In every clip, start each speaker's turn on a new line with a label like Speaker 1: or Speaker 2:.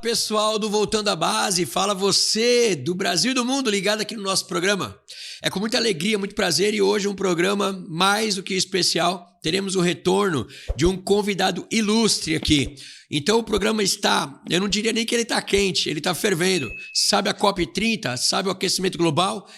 Speaker 1: Pessoal do Voltando à Base, fala você do Brasil e do mundo ligado aqui no nosso programa. É com muita alegria, muito prazer e hoje um programa mais do que especial. Teremos o retorno de um convidado ilustre aqui. Então o programa está, eu não diria nem que ele está quente, ele está fervendo. Sabe a COP30? Sabe o aquecimento global?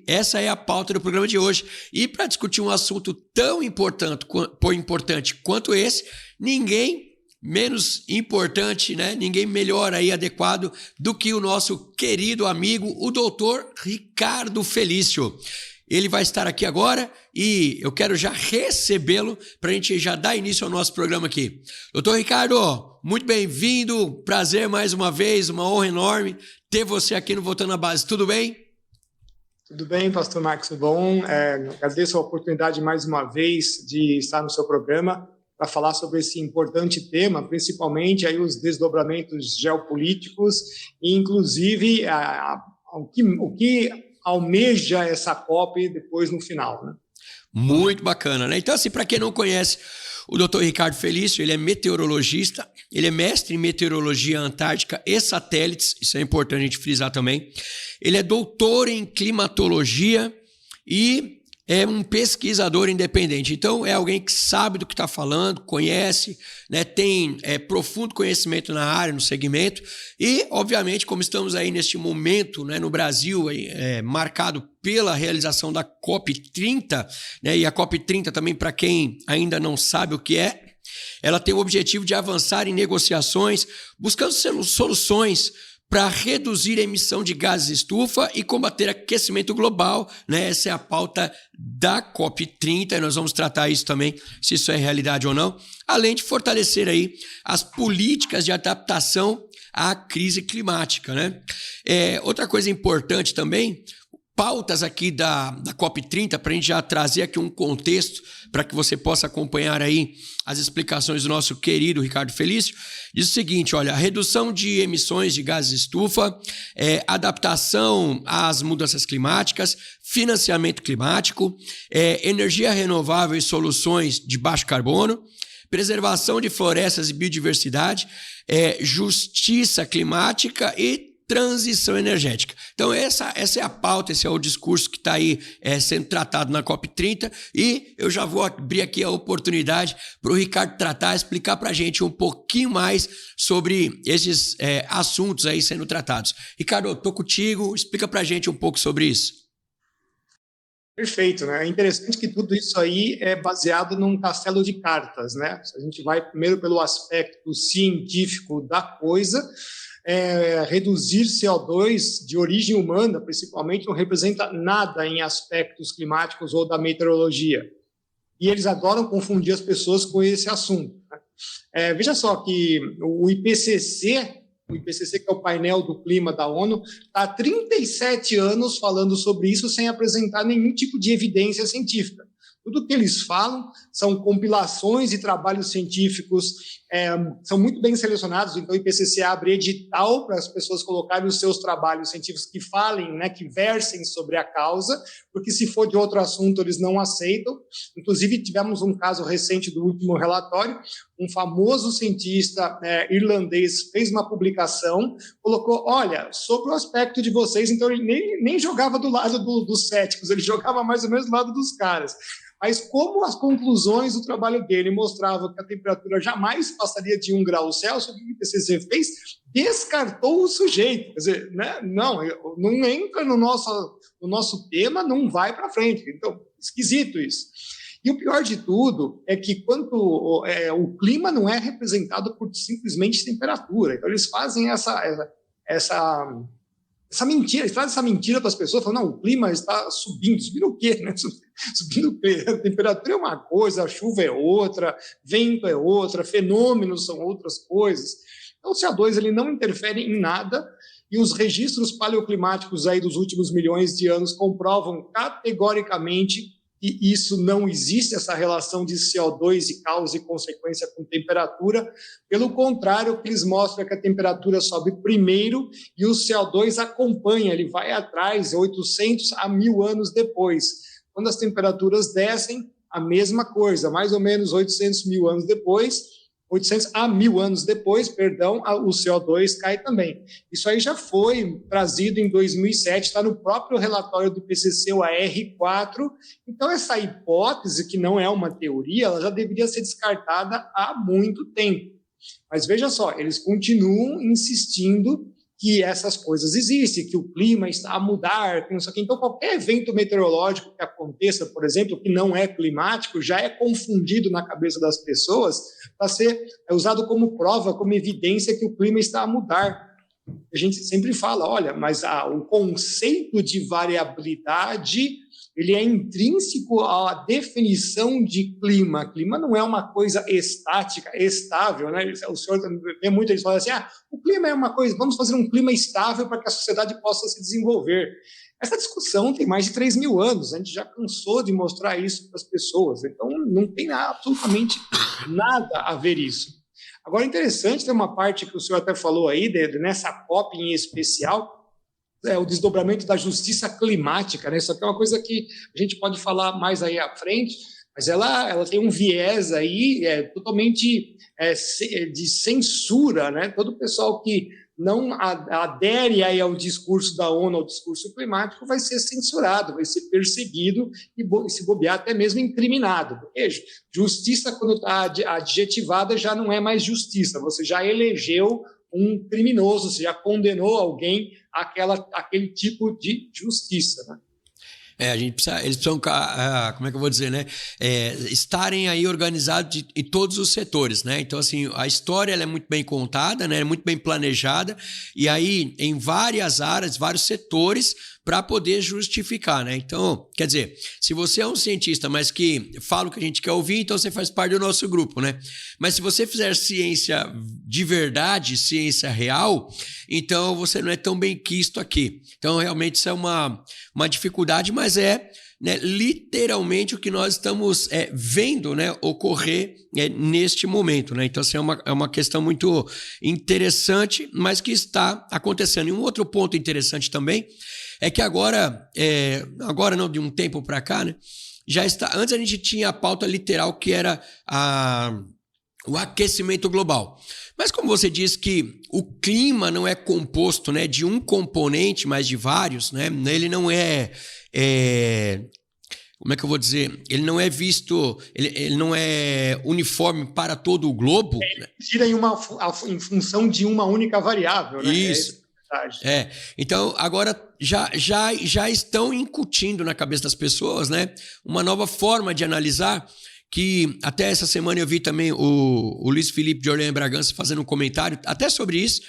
Speaker 1: Essa é a pauta do programa de hoje. E para discutir um assunto tão importante quanto esse, ninguém menos importante, né? Ninguém melhor aí adequado do que o nosso querido amigo, o doutor Ricardo Felício. Ele vai estar aqui agora e eu quero já recebê-lo para a gente já dar início ao nosso programa aqui. Doutor Ricardo, muito bem-vindo, prazer mais uma vez, uma honra enorme ter você aqui no Voltando à Base. Tudo bem?
Speaker 2: Tudo bem, pastor Marcos, tudo bom? Agradeço a oportunidade mais uma vez de estar no seu programa para falar sobre esse importante tema, principalmente aí os desdobramentos geopolíticos e, inclusive, o que almeja essa COP depois no final, né?
Speaker 1: Muito bacana, né? Então, assim, para quem não conhece o Dr. Ricardo Felício, ele é meteorologista, ele é mestre em meteorologia antártica e satélites, isso é importante a gente frisar também. Ele é doutor em climatologia e é um pesquisador independente. Então, é alguém que sabe do que está falando, conhece, né, tem profundo conhecimento na área, no segmento. E, obviamente, como estamos aí neste momento, né, no Brasil, marcado pela realização da COP30, né, e a COP30 também, para quem ainda não sabe o que é, ela tem o objetivo de avançar em negociações, buscando soluções para reduzir a emissão de gases de estufa e combater aquecimento global, né? Essa é a pauta da COP30 e nós vamos tratar isso também, se isso é realidade ou não, além de fortalecer aí as políticas de adaptação à crise climática, né? Outra coisa importante também, pautas aqui da COP30, para a gente já trazer aqui um contexto para que você possa acompanhar aí as explicações do nosso querido Ricardo Felício, diz o seguinte, olha, a redução de emissões de gases de estufa, adaptação às mudanças climáticas, financiamento climático, energia renovável e soluções de baixo carbono, preservação de florestas e biodiversidade, justiça climática e transição energética. Então, essa é a pauta, esse é o discurso que está aí sendo tratado na COP30 e eu já vou abrir aqui a oportunidade para o Ricardo explicar para a gente um pouquinho mais sobre esses assuntos aí sendo tratados. Ricardo, estou contigo, explica para a gente um pouco sobre isso.
Speaker 2: Perfeito, né? É interessante que tudo isso aí é baseado num castelo de cartas, né? A gente vai primeiro pelo aspecto científico da coisa. Reduzir CO2 de origem humana, principalmente, não representa nada em aspectos climáticos ou da meteorologia. E eles adoram confundir as pessoas com esse assunto, né? Veja só que o IPCC, que é o painel do clima da ONU, está há 37 anos falando sobre isso sem apresentar nenhum tipo de evidência científica. Tudo que eles falam são compilações e trabalhos científicos, são muito bem selecionados, então o IPCC abre edital para as pessoas colocarem os seus trabalhos científicos que falem, né, que versem sobre a causa, porque se for de outro assunto eles não aceitam. Inclusive tivemos um caso recente do último relatório, um famoso cientista irlandês fez uma publicação, colocou, olha, sobre o aspecto de vocês, então ele nem jogava do lado dos céticos, ele jogava mais ou menos do lado dos caras. Mas como as conclusões do trabalho dele mostravam que a temperatura jamais passaria de 1 grau Celsius, o que o IPCC fez? Descartou o sujeito. Quer dizer, né? Não entra no nosso tema, não vai para frente. Então, esquisito isso. E o pior de tudo é que o clima não é representado por simplesmente temperatura. Então, eles fazem essa mentira, eles trazem essa mentira para as pessoas, falando, não, o clima está subindo. Subindo o quê? Né? Subindo o quê? A temperatura é uma coisa, a chuva é outra, vento é outra, fenômenos são outras coisas. Então, o CO2 ele não interfere em nada e os registros paleoclimáticos aí dos últimos milhões de anos comprovam categoricamente que isso não existe, essa relação de CO2 e causa e consequência com temperatura. Pelo contrário, o que eles mostram é que a temperatura sobe primeiro e o CO2 acompanha, ele vai atrás, 800 a 1.000 anos depois. Quando as temperaturas descem, a mesma coisa, mais ou menos 800 mil anos depois, 800 a 1.000 anos depois, perdão, o CO2 cai também. Isso aí já foi trazido em 2007, está no próprio relatório do IPCC, o AR4. Então, essa hipótese, que não é uma teoria, ela já deveria ser descartada há muito tempo. Mas veja só, eles continuam insistindo que essas coisas existem, que o clima está a mudar, que não sei o quê. Então, qualquer evento meteorológico que aconteça, por exemplo, que não é climático, já é confundido na cabeça das pessoas para ser usado como prova, como evidência que o clima está a mudar. A gente sempre fala, olha, mas o conceito de variabilidade ele é intrínseco à definição de clima. Clima não é uma coisa estática, estável, né? O senhor vê muito eles falam assim, o clima é uma coisa, vamos fazer um clima estável para que a sociedade possa se desenvolver. Essa discussão tem mais de 3.000 anos, a gente já cansou de mostrar isso para as pessoas, então não tem absolutamente nada a ver isso. Agora, interessante, tem uma parte que o senhor até falou aí, nessa COP em especial, o desdobramento da justiça climática, né? Isso aqui é uma coisa que a gente pode falar mais aí à frente, mas ela tem um viés aí totalmente de censura, né? Todo o pessoal que não adere aí ao discurso da ONU, ao discurso climático, vai ser censurado, vai ser perseguido e, se bobear, até mesmo incriminado. Porque justiça, quando está adjetivada, já não é mais justiça, você já elegeu um criminoso, você já condenou alguém àquele tipo de justiça, né?
Speaker 1: Eles precisam, como é que eu vou dizer, né? Estarem aí organizados em todos os setores, né? Então, assim, a história ela é muito bem contada, né? É muito bem planejada, e aí em várias áreas, vários setores, para poder justificar, né? Então, quer dizer, se você é um cientista, mas que fala o que a gente quer ouvir, então você faz parte do nosso grupo, né? Mas se você fizer ciência de verdade, ciência real, então você não é tão bem quisto aqui. Então, realmente, isso é uma dificuldade, mas né, literalmente o que nós estamos vendo, né, ocorrer neste momento, né? Então, assim, é uma questão muito interessante, mas que está acontecendo. E um outro ponto interessante também é que agora não, de um tempo para cá, né, já está. Antes a gente tinha a pauta literal que era o aquecimento global. Mas como você diz que o clima não é composto, né, de um componente, mas de vários, né? Ele não como é que eu vou dizer? Ele não é visto, ele não é uniforme para todo o globo.
Speaker 2: Ele gira em função de uma única variável, né?
Speaker 1: Isso. Então, agora já estão incutindo na cabeça das pessoas, né, uma nova forma de analisar, que até essa semana eu vi também o Luiz Felipe de Orleans Bragança fazendo um comentário até sobre isso,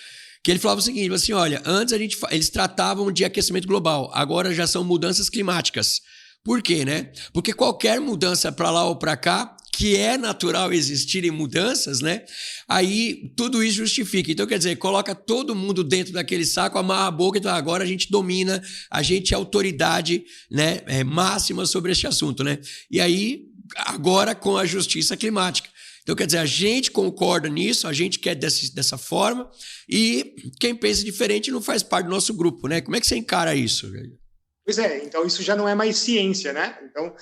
Speaker 1: que ele falava o seguinte, assim, olha, antes eles tratavam de aquecimento global, agora já são mudanças climáticas. Por quê, né? Porque qualquer mudança para lá ou para cá, que é natural existirem mudanças, né? Aí tudo isso justifica. Então, quer dizer, coloca todo mundo dentro daquele saco, amarra a boca, então agora a gente domina, a gente é autoridade, né, máxima sobre este assunto, né? E aí, agora com a justiça climática. Então, quer dizer, a gente concorda nisso, a gente quer dessa forma, e quem pensa diferente não faz parte do nosso grupo, né? Como é que você encara isso, velho?
Speaker 2: Pois então isso já não é mais ciência, né? Então,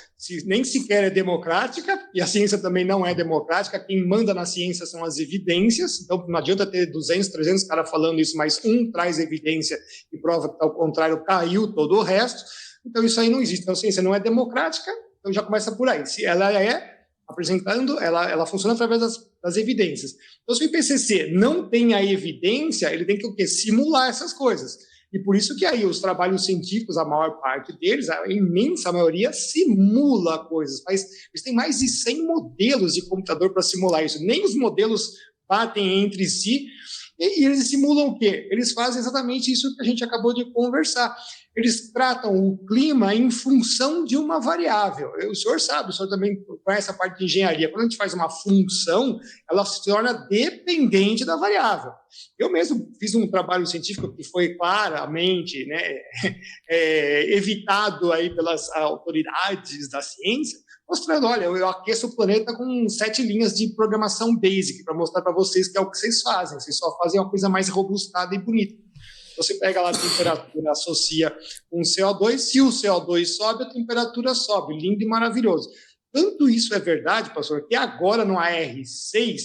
Speaker 2: nem sequer é democrática, e a ciência também não é democrática, quem manda na ciência são as evidências, então não adianta ter 200, 300 caras falando isso, mas um traz evidência e prova que, ao contrário, caiu todo o resto, então isso aí não existe. Então, a ciência não é democrática, então já começa por aí. Se ela apresentando, ela funciona através das evidências. Então, se o IPCC não tem a evidência, ele tem que o quê? Simular essas coisas. E por isso que aí os trabalhos científicos, a maior parte deles, a imensa maioria, simula coisas. Mas eles têm mais de 100 modelos de computador para simular isso. Nem os modelos batem entre si. E eles simulam o quê? Eles fazem exatamente isso que a gente acabou de conversar. Eles tratam o clima em função de uma variável. O senhor sabe, o senhor também conhece a parte de engenharia. Quando a gente faz uma função, ela se torna dependente da variável. Eu mesmo fiz um trabalho científico que foi claramente, né, evitado aí pelas autoridades da ciência, mostrando, olha, eu aqueço o planeta com 7 linhas de programação basic, para mostrar para vocês que é o que vocês fazem. Vocês só fazem uma coisa mais robustada e bonita. Você pega lá a temperatura, associa com o CO2, se o CO2 sobe, a temperatura sobe, lindo e maravilhoso. Tanto isso é verdade, pastor, que agora no AR6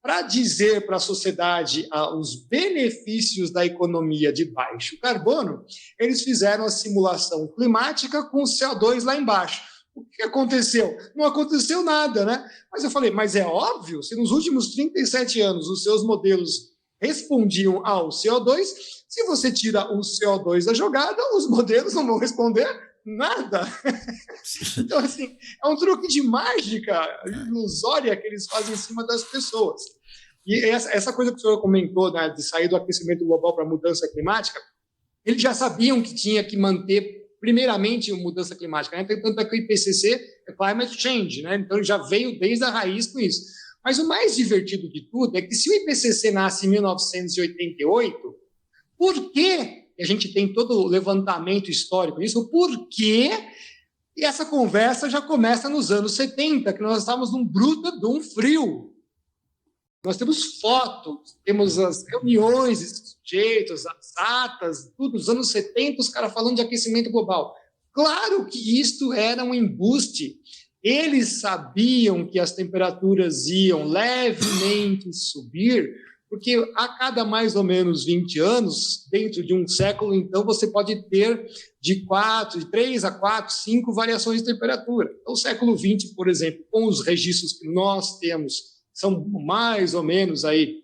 Speaker 2: para dizer para a sociedade os benefícios da economia de baixo carbono, eles fizeram a simulação climática com o CO2 lá embaixo. O que aconteceu? Não aconteceu nada, né? Mas eu falei, mas é óbvio, se nos últimos 37 anos os seus modelos respondiam ao CO2, se você tira o CO2 da jogada, os modelos não vão responder nada. Então, assim, é um truque de mágica ilusória que eles fazem em cima das pessoas. E essa coisa que o senhor comentou, né, de sair do aquecimento global para a mudança climática, eles já sabiam que tinha que manter, primeiramente, a mudança climática, né? Tanto é que o IPCC é Climate Change, né? Então já veio desde a raiz com isso. Mas o mais divertido de tudo é que se o IPCC nasce em 1988, por que a gente tem todo o levantamento histórico nisso? Por quê? E essa conversa já começa nos anos 70, que nós estávamos num bruto de um frio. Nós temos fotos, temos as reuniões desses sujeitos, as atas, tudo, nos anos 70, os caras falando de aquecimento global. Claro que isto era um embuste. Eles sabiam que as temperaturas iam levemente subir, porque a cada mais ou menos 20 anos, dentro de um século, então, você pode ter de 3 a 4, 5 variações de temperatura. Então, o século XX, por exemplo, com os registros que nós temos, são mais ou menos aí,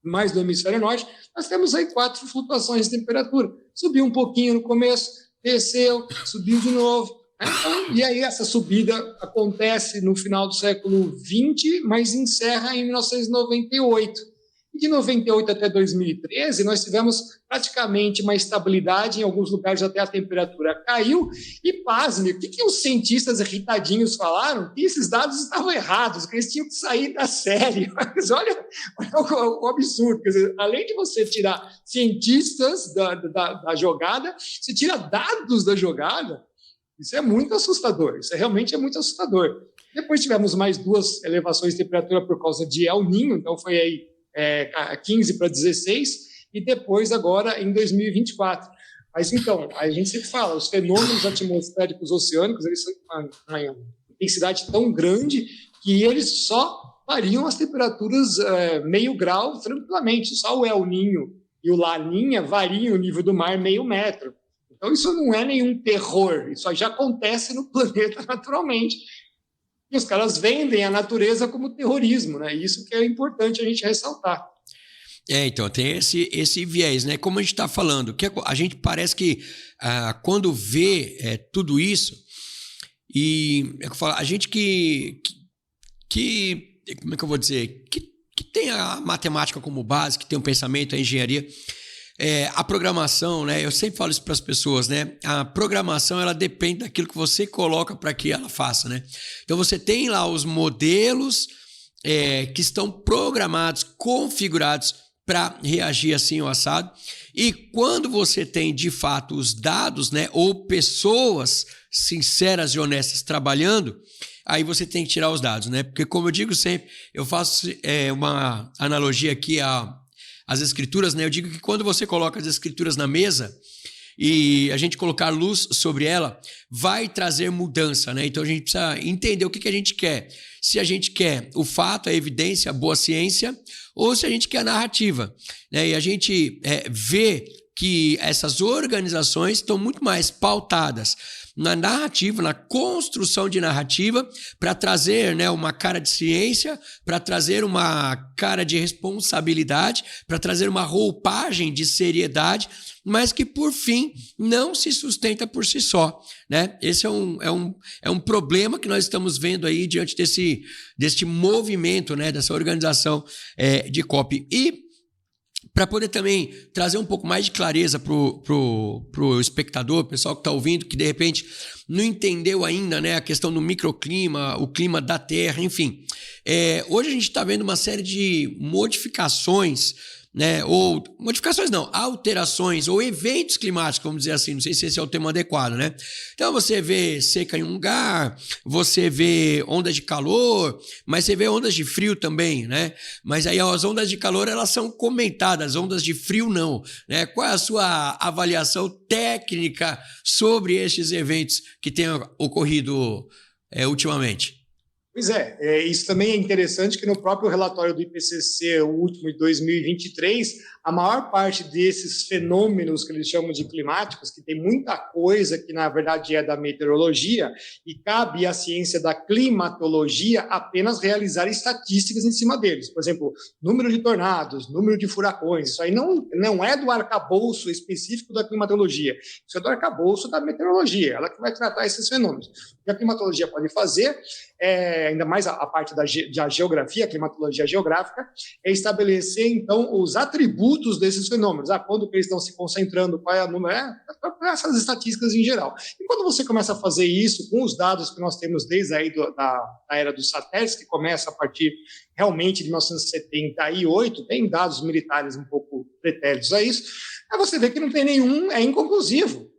Speaker 2: mais do hemisfério norte, nós temos aí 4 flutuações de temperatura. Subiu um pouquinho no começo, desceu, subiu de novo. Então, e aí essa subida acontece no final do século XX, mas encerra em 1998. E de 98 até 2013, nós tivemos praticamente uma estabilidade, em alguns lugares até a temperatura caiu, e pasme, o que os cientistas irritadinhos falaram? Que esses dados estavam errados, que eles tinham que sair da série. Mas olha o absurdo, quer dizer, além de você tirar cientistas da jogada, você tira dados da jogada. Isso é muito assustador, isso realmente é muito assustador. Depois tivemos mais 2 elevações de temperatura por causa de El Niño, então foi aí 15 para 16, e depois agora em 2024. Mas então, a gente sempre fala, os fenômenos atmosféricos oceânicos, eles são uma intensidade tão grande que eles só variam as temperaturas meio grau tranquilamente. Só o El Niño e o Laninha variam o nível do mar meio metro. Então isso não é nenhum terror, isso já acontece no planeta naturalmente. E os caras vendem a natureza como terrorismo, né? Isso que é importante a gente ressaltar.
Speaker 1: Então, tem esse viés, né? Como a gente está falando, que a gente parece que quando vê tudo isso, e é que eu falo, a gente que como é que eu vou dizer? Que tem a matemática como base, que tem o pensamento, a engenharia, a programação, né? Eu sempre falo isso para as pessoas, né? A programação, ela depende daquilo que você coloca para que ela faça, né? Então, você tem lá os modelos que estão programados, configurados para reagir assim ou assado. E quando você tem, de fato, os dados, né? Ou pessoas sinceras e honestas trabalhando, aí você tem que tirar os dados, né? Porque, como eu digo sempre, eu faço uma analogia aqui às escrituras, né? Eu digo que quando você coloca as escrituras na mesa e a gente colocar luz sobre ela, vai trazer mudança, né? Então a gente precisa entender o que a gente quer. Se a gente quer o fato, a evidência, a boa ciência, ou se a gente quer a narrativa, né? E a gente vê que essas organizações estão muito mais pautadas na narrativa, na construção de narrativa, para trazer, né, uma cara de ciência, para trazer uma cara de responsabilidade, para trazer uma roupagem de seriedade, mas que, por fim, não se sustenta por si só, né? Esse é um problema que nós estamos vendo aí diante desse movimento, né, dessa organização de COP. E para poder também trazer um pouco mais de clareza pro espectador, pessoal que está ouvindo, que de repente não entendeu ainda, né, a questão do microclima, o clima da Terra, enfim. Hoje a gente está vendo uma série de modificações, né, ou modificações não, alterações ou eventos climáticos, vamos dizer assim, não sei se esse é o termo adequado, né? Então você vê seca em um lugar, você vê ondas de calor, mas você vê ondas de frio também, né? Mas aí as ondas de calor, elas são comentadas, ondas de frio não, né? Qual é a sua avaliação técnica sobre estes eventos que têm ocorrido ultimamente?
Speaker 2: Pois isso também é interessante que no próprio relatório do IPCC, o último de 2023, a maior parte desses fenômenos que eles chamam de climáticos, que tem muita coisa que na verdade é da meteorologia, e cabe à ciência da climatologia apenas realizar estatísticas em cima deles. Por exemplo, número de tornados, número de furacões, isso aí não é do arcabouço específico da climatologia, isso é do arcabouço da meteorologia, ela que vai tratar esses fenômenos. O que a climatologia pode fazer, ainda mais a parte da geografia, a climatologia geográfica, é estabelecer, então, os atributos desses fenômenos. Quando que eles estão se concentrando, qual é o número, essas estatísticas em geral. E quando você começa a fazer isso com os dados que nós temos desde aí da era dos satélites, que começa a partir realmente de 1978, tem dados militares um pouco pretéritos a isso, aí você vê que não tem nenhum, é inconclusivo.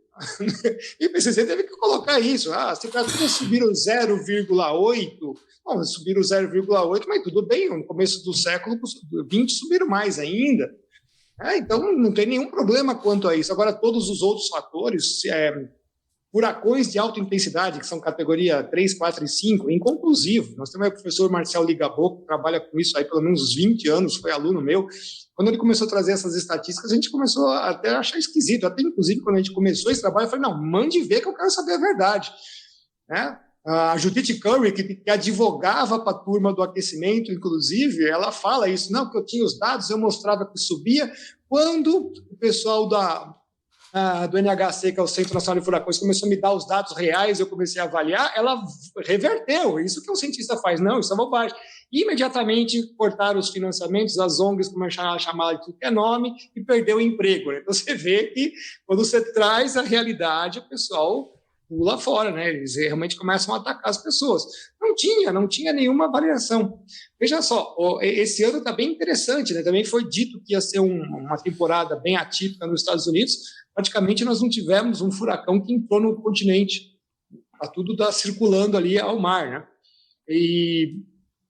Speaker 2: E o IPCC teve que colocar isso. Se para tudo subiram 0,8, bom, subiram 0,8, mas tudo bem, no começo do século XX subiram mais ainda. Então não tem nenhum problema quanto a isso. Agora, todos os outros fatores, furacões de alta intensidade, que são categoria 3, 4 e 5, inconclusivo. Nós temos o professor Marcel Ligabou, que trabalha com isso aí pelo menos uns 20 anos, foi aluno meu. Quando ele começou a trazer essas estatísticas, a gente começou até a achar esquisito. Até, inclusive, quando a gente começou esse trabalho, eu falei, não, mande ver que eu quero saber a verdade. A Judith Curry, que advogava para a turma do aquecimento, inclusive, ela fala isso, não, porque eu tinha os dados, eu mostrava que subia. Quando o pessoal do NHC, que é o Centro Nacional de Furacões, começou a me dar os dados reais, eu comecei a avaliar, ela reverteu. Isso que um cientista faz. Não, isso é bobagem. Imediatamente cortaram os financiamentos, as ONGs começaram a chamar de tudo que é nome e perdeu o emprego. Então você vê que quando você traz a realidade, o pessoal pula fora, né? Eles realmente começam a atacar as pessoas. Não tinha nenhuma variação. Veja só, esse ano está bem interessante, né? Também foi dito que ia ser uma temporada bem atípica nos Estados Unidos. Praticamente nós não tivemos um furacão que entrou no continente. Tudo está circulando ali ao mar, né? E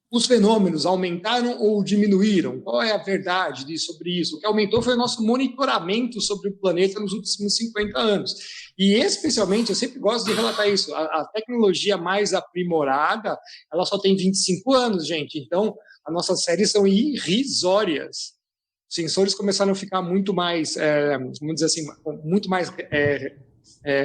Speaker 2: os fenômenos aumentaram ou diminuíram? Qual é a verdade sobre isso? O que aumentou foi o nosso monitoramento sobre o planeta nos últimos 50 anos. E, especialmente, eu sempre gosto de relatar isso, a tecnologia mais aprimorada, ela só tem 25 anos, gente. Então, as nossas séries são irrisórias. Os sensores começaram a ficar muito mais, vamos dizer assim, muito mais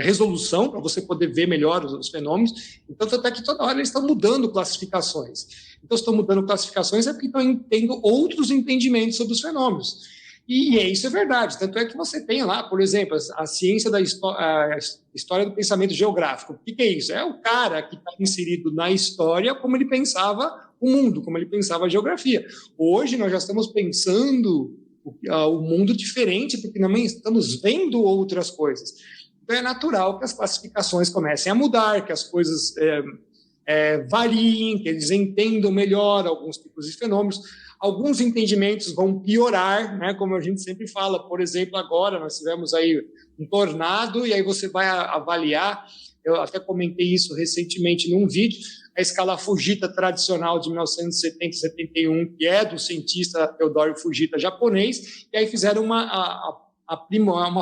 Speaker 2: resolução, para você poder ver melhor os fenômenos. Então, até que toda hora eles estão mudando classificações. Então, estão mudando classificações porque estão tendo outros entendimentos sobre os fenômenos. E isso é verdade. Tanto é que você tem lá, por exemplo, a ciência da história do pensamento geográfico. O que é isso? É o cara que está inserido na história como ele pensava o mundo, como ele pensava a geografia. Hoje, nós já estamos pensando o mundo diferente, porque também estamos vendo outras coisas. Então, é natural que as classificações comecem a mudar, que as coisas variem, que eles entendam melhor alguns tipos de fenômenos. Alguns entendimentos vão piorar, né? Como a gente sempre fala. Por exemplo, agora nós tivemos aí um tornado e aí você vai avaliar, eu até comentei isso recentemente num vídeo, a escala Fujita tradicional de 1970-71, que é do cientista Teodoro Fujita japonês, e aí fizeram uma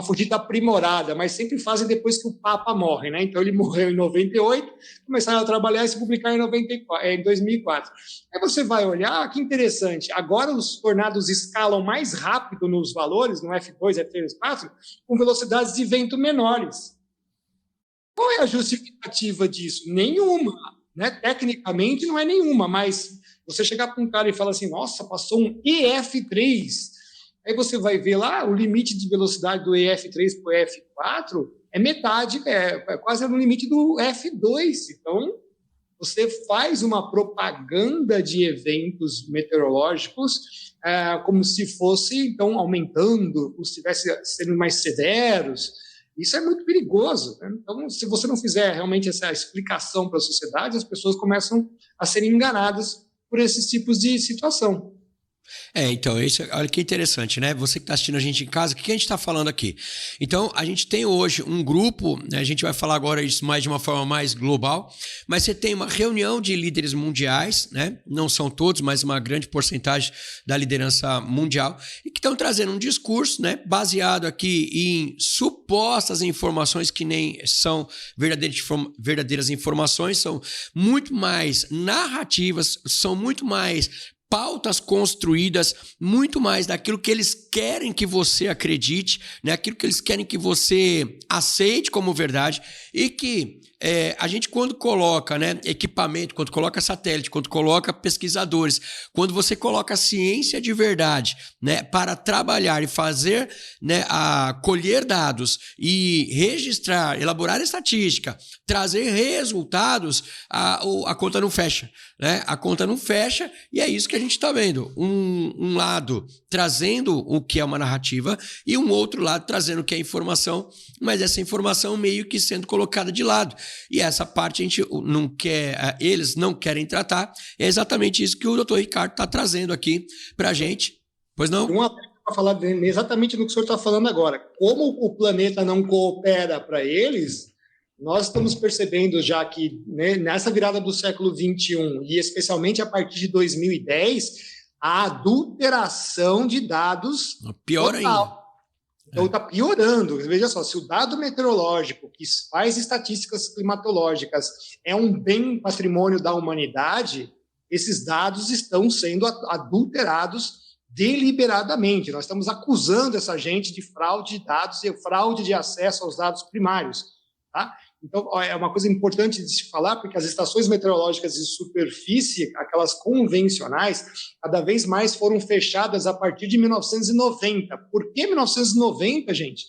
Speaker 2: Fujita aprimorada, mas sempre fazem depois que o Papa morre, né? Então ele morreu em 98, começaram a trabalhar e se publicaram em 2004. Aí você vai olhar, que interessante, agora os tornados escalam mais rápido nos valores, no F2, F3, F4, com velocidades de vento menores. Qual é a justificativa disso? Nenhuma, né? Tecnicamente não é nenhuma, mas você chegar para um cara e falar assim, nossa, passou um EF3, aí você vai ver lá, o limite de velocidade do EF3 para o EF4 é metade, é quase no limite do F2. Então, você faz uma propaganda de eventos meteorológicos como se fosse, então, aumentando, como se estivesse sendo mais severos. Isso é muito perigoso, né? Então, se você não fizer realmente essa explicação para a sociedade, as pessoas começam a serem enganadas por esses tipos de situação.
Speaker 1: Então, olha que interessante, né? Você que está assistindo a gente em casa, o que a gente está falando aqui? Então, a gente tem hoje um grupo, né? A gente vai falar agora isso mais de uma forma mais global, mas você tem uma reunião de líderes mundiais, né? Não são todos, mas uma grande porcentagem da liderança mundial, e que estão trazendo um discurso, né? Baseado aqui em supostas informações que nem são verdadeiras informações, são muito mais narrativas, são muito mais pautas construídas, muito mais daquilo que eles querem que você acredite, né? Aquilo que eles querem que você aceite como verdade, e que a gente, quando coloca, né, equipamento, quando coloca satélite, quando coloca pesquisadores, quando você coloca ciência de verdade, né, para trabalhar e fazer, né, colher dados e registrar, elaborar estatística, trazer resultados, a conta não fecha, né? A conta não fecha, e é isso que a gente está vendo. Um lado trazendo o que é uma narrativa e um outro lado trazendo o que é informação, mas essa informação meio que sendo colocada de lado. E essa parte a gente não quer, eles não querem tratar. É exatamente isso que o Dr. Ricardo está trazendo aqui para a gente. Pois não?
Speaker 2: Para falar exatamente do que o senhor está falando agora. Como o planeta não coopera para eles, nós estamos percebendo já que, né, nessa virada do século XXI, e especialmente a partir de 2010, a adulteração de dados
Speaker 1: pior
Speaker 2: total.
Speaker 1: Ainda.
Speaker 2: Então está piorando. Veja só, se o dado meteorológico que faz estatísticas climatológicas é um bem patrimônio da humanidade, esses dados estão sendo adulterados deliberadamente. Nós estamos acusando essa gente de fraude de dados e fraude de acesso aos dados primários. Tá? Então, é uma coisa importante de se falar, porque as estações meteorológicas de superfície, aquelas convencionais, cada vez mais foram fechadas a partir de 1990. Por que 1990, gente?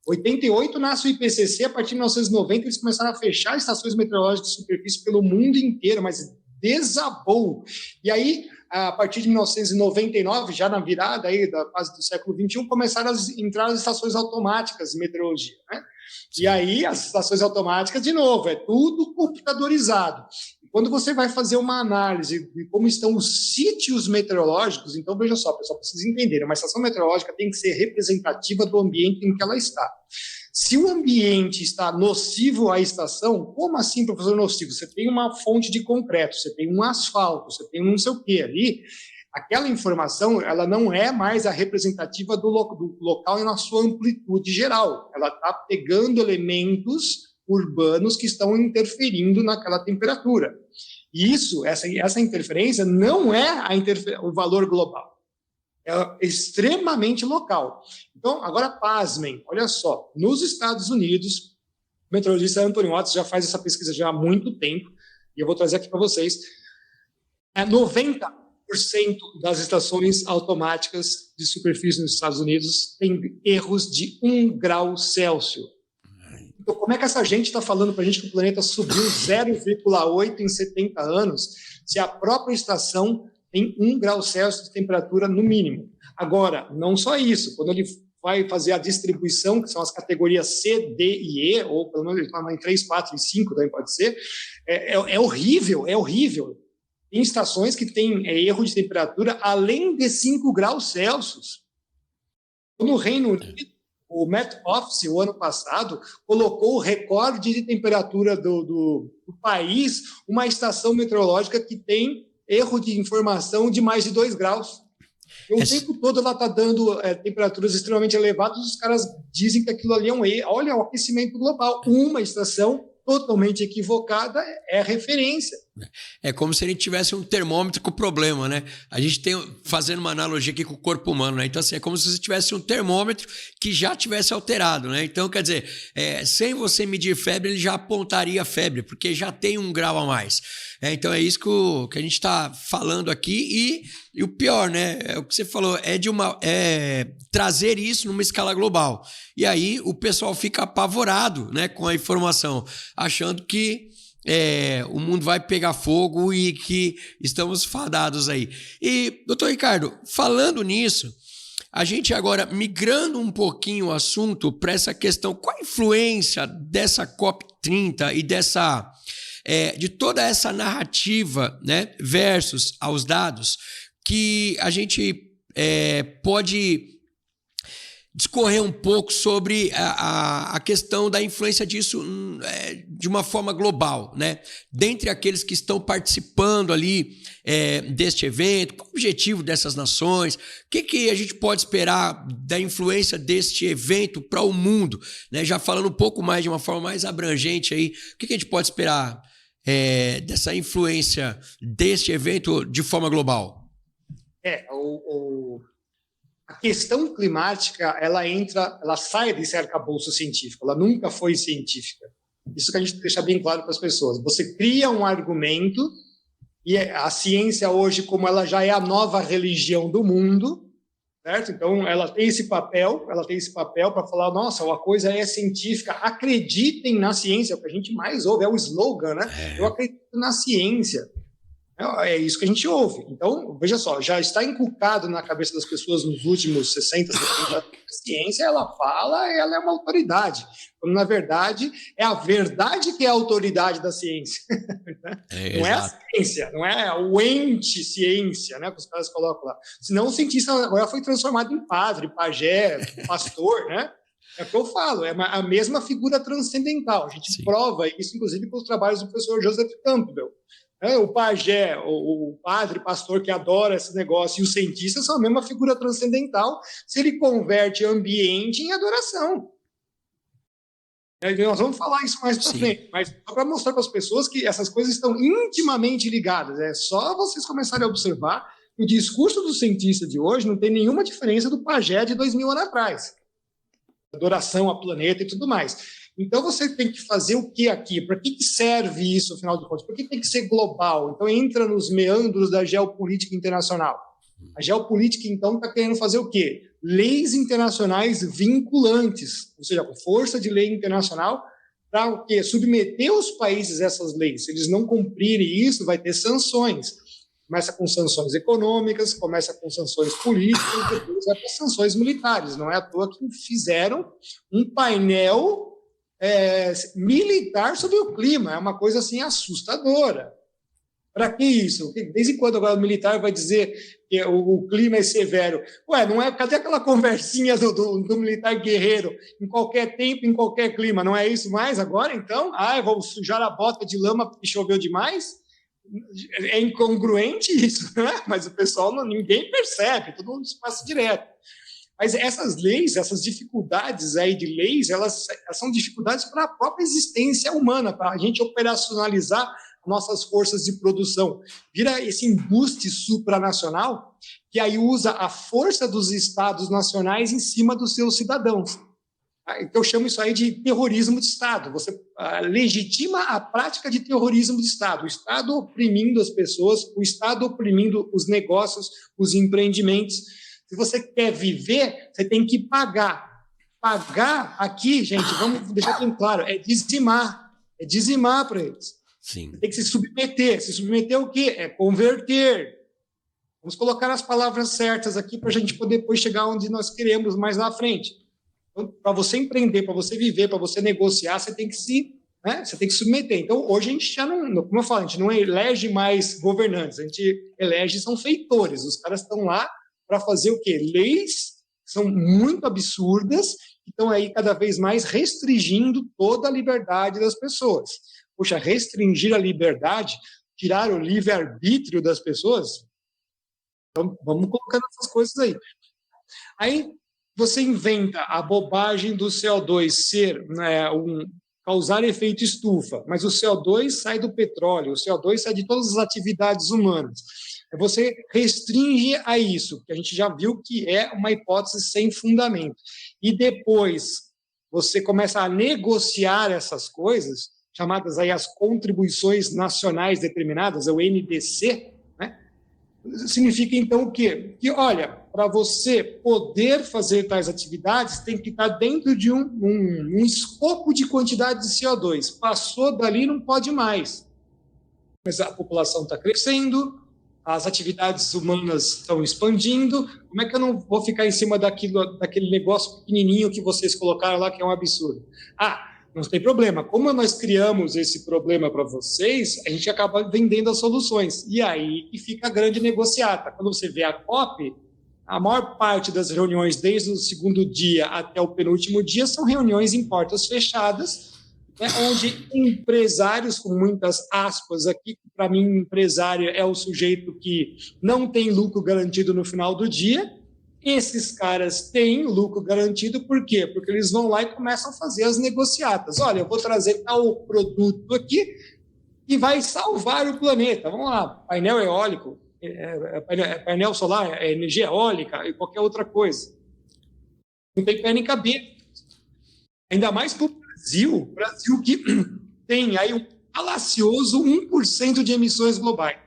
Speaker 2: 88 nasce o IPCC, a partir de 1990 eles começaram a fechar estações meteorológicas de superfície pelo mundo inteiro, mas desabou. E aí, a partir de 1999, já na virada aí da fase do século XXI, começaram a entrar as estações automáticas de meteorologia, né? E aí, as estações automáticas, de novo, é tudo computadorizado. E quando você vai fazer uma análise de como estão os sítios meteorológicos, então, veja só, pessoal, para vocês entenderem, uma estação meteorológica tem que ser representativa do ambiente em que ela está. Se o ambiente está nocivo à estação, como assim, professor, nocivo? Você tem uma fonte de concreto, você tem um asfalto, você tem um não sei o quê ali. Aquela informação, ela não é mais a representativa do local na sua amplitude geral. Ela está pegando elementos urbanos que estão interferindo naquela temperatura. E essa interferência não é o valor global. É extremamente local. Então, agora, pasmem, olha só, nos Estados Unidos, o meteorologista Anthony Watts já faz essa pesquisa já há muito tempo, e eu vou trazer aqui para vocês, 90% das estações automáticas de superfície nos Estados Unidos têm erros de 1 grau Celsius. Então, como é que essa gente está falando para a gente que o planeta subiu 0,8 em 70 anos, se a própria estação tem 1 grau Celsius de temperatura no mínimo? Agora, não só isso, quando ele vai fazer a distribuição, que são as categorias C, D e E, ou pelo menos em 3, 4 e 5 também pode ser, é horrível, é horrível. Tem estações que têm erro de temperatura além de 5 graus Celsius. No Reino Unido, o Met Office, o ano passado, colocou o recorde de temperatura do país, uma estação meteorológica que tem erro de informação de mais de 2 graus. E o tempo todo ela está dando temperaturas extremamente elevadas, os caras dizem que aquilo ali é um erro. Olha, o aquecimento global. Uma estação totalmente equivocada é referência.
Speaker 1: É como se a gente tivesse um termômetro com problema, né? A gente tem, fazendo uma analogia aqui com o corpo humano, né? Então, assim, é como se você tivesse um termômetro que já tivesse alterado, né? Então, quer dizer, sem você medir febre, ele já apontaria febre, porque já tem 1 grau a mais. Então, é isso que a gente está falando aqui. E o pior, né? É o que você falou, trazer isso numa escala global. E aí, o pessoal fica apavorado, né, com a informação, achando que o mundo vai pegar fogo e que estamos fadados aí. E, doutor Ricardo, falando nisso, a gente agora migrando um pouquinho o assunto para essa questão, qual a influência dessa COP30 e de toda essa narrativa, né, versus aos dados, que a gente pode discorrer um pouco sobre a questão da influência disso de uma forma global, né? Dentre aqueles que estão participando ali deste evento, qual o objetivo dessas nações, o que a gente pode esperar da influência deste evento para o mundo, né? Já falando um pouco mais, de uma forma mais abrangente aí, o que a gente pode esperar dessa influência deste evento de forma global?
Speaker 2: A questão climática, ela sai desse arcabouço científico, ela nunca foi científica. Isso que a gente deixa bem claro para as pessoas. Você cria um argumento, e a ciência hoje, como ela já é a nova religião do mundo, certo? Então, ela tem esse papel para falar, nossa, a coisa é científica, acreditem na ciência, o que a gente mais ouve é o slogan, né? Eu acredito na ciência. É isso que a gente ouve. Então, veja só, já está inculcado na cabeça das pessoas nos últimos 60, 70 anos. A ciência, ela fala, ela é uma autoridade. Quando, na verdade, é a verdade que é a autoridade da ciência. Não é a ciência, não é o ente ciência, né, que os caras colocam lá. Senão o cientista agora foi transformado em padre, pajé, pastor, né? É o que eu falo, é a mesma figura transcendental. A gente prova isso, inclusive, com os trabalhos do professor Joseph Campbell. O pajé, o padre, pastor que adora esse negócio, e os cientistas são a mesma figura transcendental se ele converte ambiente em adoração. Nós vamos falar isso mais para frente, mas só para mostrar para as pessoas que essas coisas estão intimamente ligadas. É só vocês começarem a observar que o discurso do cientista de hoje não tem nenhuma diferença do pajé de 2000 anos atrás. Adoração ao planeta e tudo mais. Então, você tem que fazer o que aqui? Para que serve isso, afinal de contas? Por que tem que ser global? Então, entra nos meandros da geopolítica internacional. A geopolítica, então, está querendo fazer o quê? Leis internacionais vinculantes, ou seja, com força de lei internacional, para o quê? Submeter os países a essas leis. Se eles não cumprirem isso, vai ter sanções. Começa com sanções econômicas, começa com sanções políticas, depois vai para sanções militares. Não é à toa que fizeram um painel militar sobre o clima. É uma coisa assim assustadora. Para que isso? Desde quando agora o militar vai dizer que o clima é severo? Não é? Cadê aquela conversinha do militar guerreiro? Em qualquer tempo, em qualquer clima. Não é isso mais agora, então? Vou sujar a bota de lama porque choveu demais? É incongruente isso, né? Mas o pessoal, ninguém percebe, todo mundo passa direto. Mas essas leis, essas dificuldades aí de leis, elas são dificuldades para a própria existência humana, para a gente operacionalizar nossas forças de produção. Vira esse embuste supranacional que aí usa a força dos estados nacionais em cima dos seus cidadãos. Então, eu chamo isso aí de terrorismo de Estado. Você legitima a prática de terrorismo de Estado. O Estado oprimindo as pessoas, o Estado oprimindo os negócios, os empreendimentos. Se você quer viver, você tem que pagar. Pagar aqui, gente, vamos deixar bem claro, é dizimar. É dizimar para eles.
Speaker 1: Sim.
Speaker 2: Você tem que se submeter. Se submeter o quê? É converter. Vamos colocar as palavras certas aqui para a gente poder depois chegar onde nós queremos mais na frente. Então, para você empreender, para você viver, para você negociar, você tem que você tem que submeter. Então, hoje a gente já não, como eu falo, a gente não elege mais governantes, a gente elege são feitores. Os caras estão lá para fazer o quê? Leis que são muito absurdas, que estão aí cada vez mais restringindo toda a liberdade das pessoas. Poxa, restringir a liberdade, tirar o livre-arbítrio das pessoas? Então, vamos colocando essas coisas aí. Aí, você inventa a bobagem do CO2 ser causar efeito estufa, mas o CO2 sai do petróleo, o CO2 sai de todas as atividades humanas. Você restringe a isso, que a gente já viu que é uma hipótese sem fundamento. E depois você começa a negociar essas coisas, chamadas aí as contribuições nacionais determinadas, o NDC, né? Significa então o quê? Que, olha, para você poder fazer tais atividades, tem que estar dentro de um escopo de quantidade de CO2. Passou dali, não pode mais. Mas a população está crescendo, as atividades humanas estão expandindo, como é que eu não vou ficar em cima daquele negócio pequenininho que vocês colocaram lá, que é um absurdo? Não tem problema. Como nós criamos esse problema para vocês, a gente acaba vendendo as soluções. E aí que fica a grande negociata. Quando você vê a COP, A maior parte das reuniões, desde o segundo dia até o penúltimo dia, são reuniões em portas fechadas, né, onde empresários, com muitas aspas aqui, para mim, empresário é o sujeito que não tem lucro garantido no final do dia. Esses caras têm lucro garantido, por quê? Porque eles vão lá e começam a fazer as negociatas. Olha, eu vou trazer tal produto aqui que vai salvar o planeta. Vamos lá, painel eólico, painel solar, energia eólica e qualquer outra coisa. Não tem pé nem cabeça. Ainda mais para o Brasil que tem aí um falacioso 1% de emissões globais.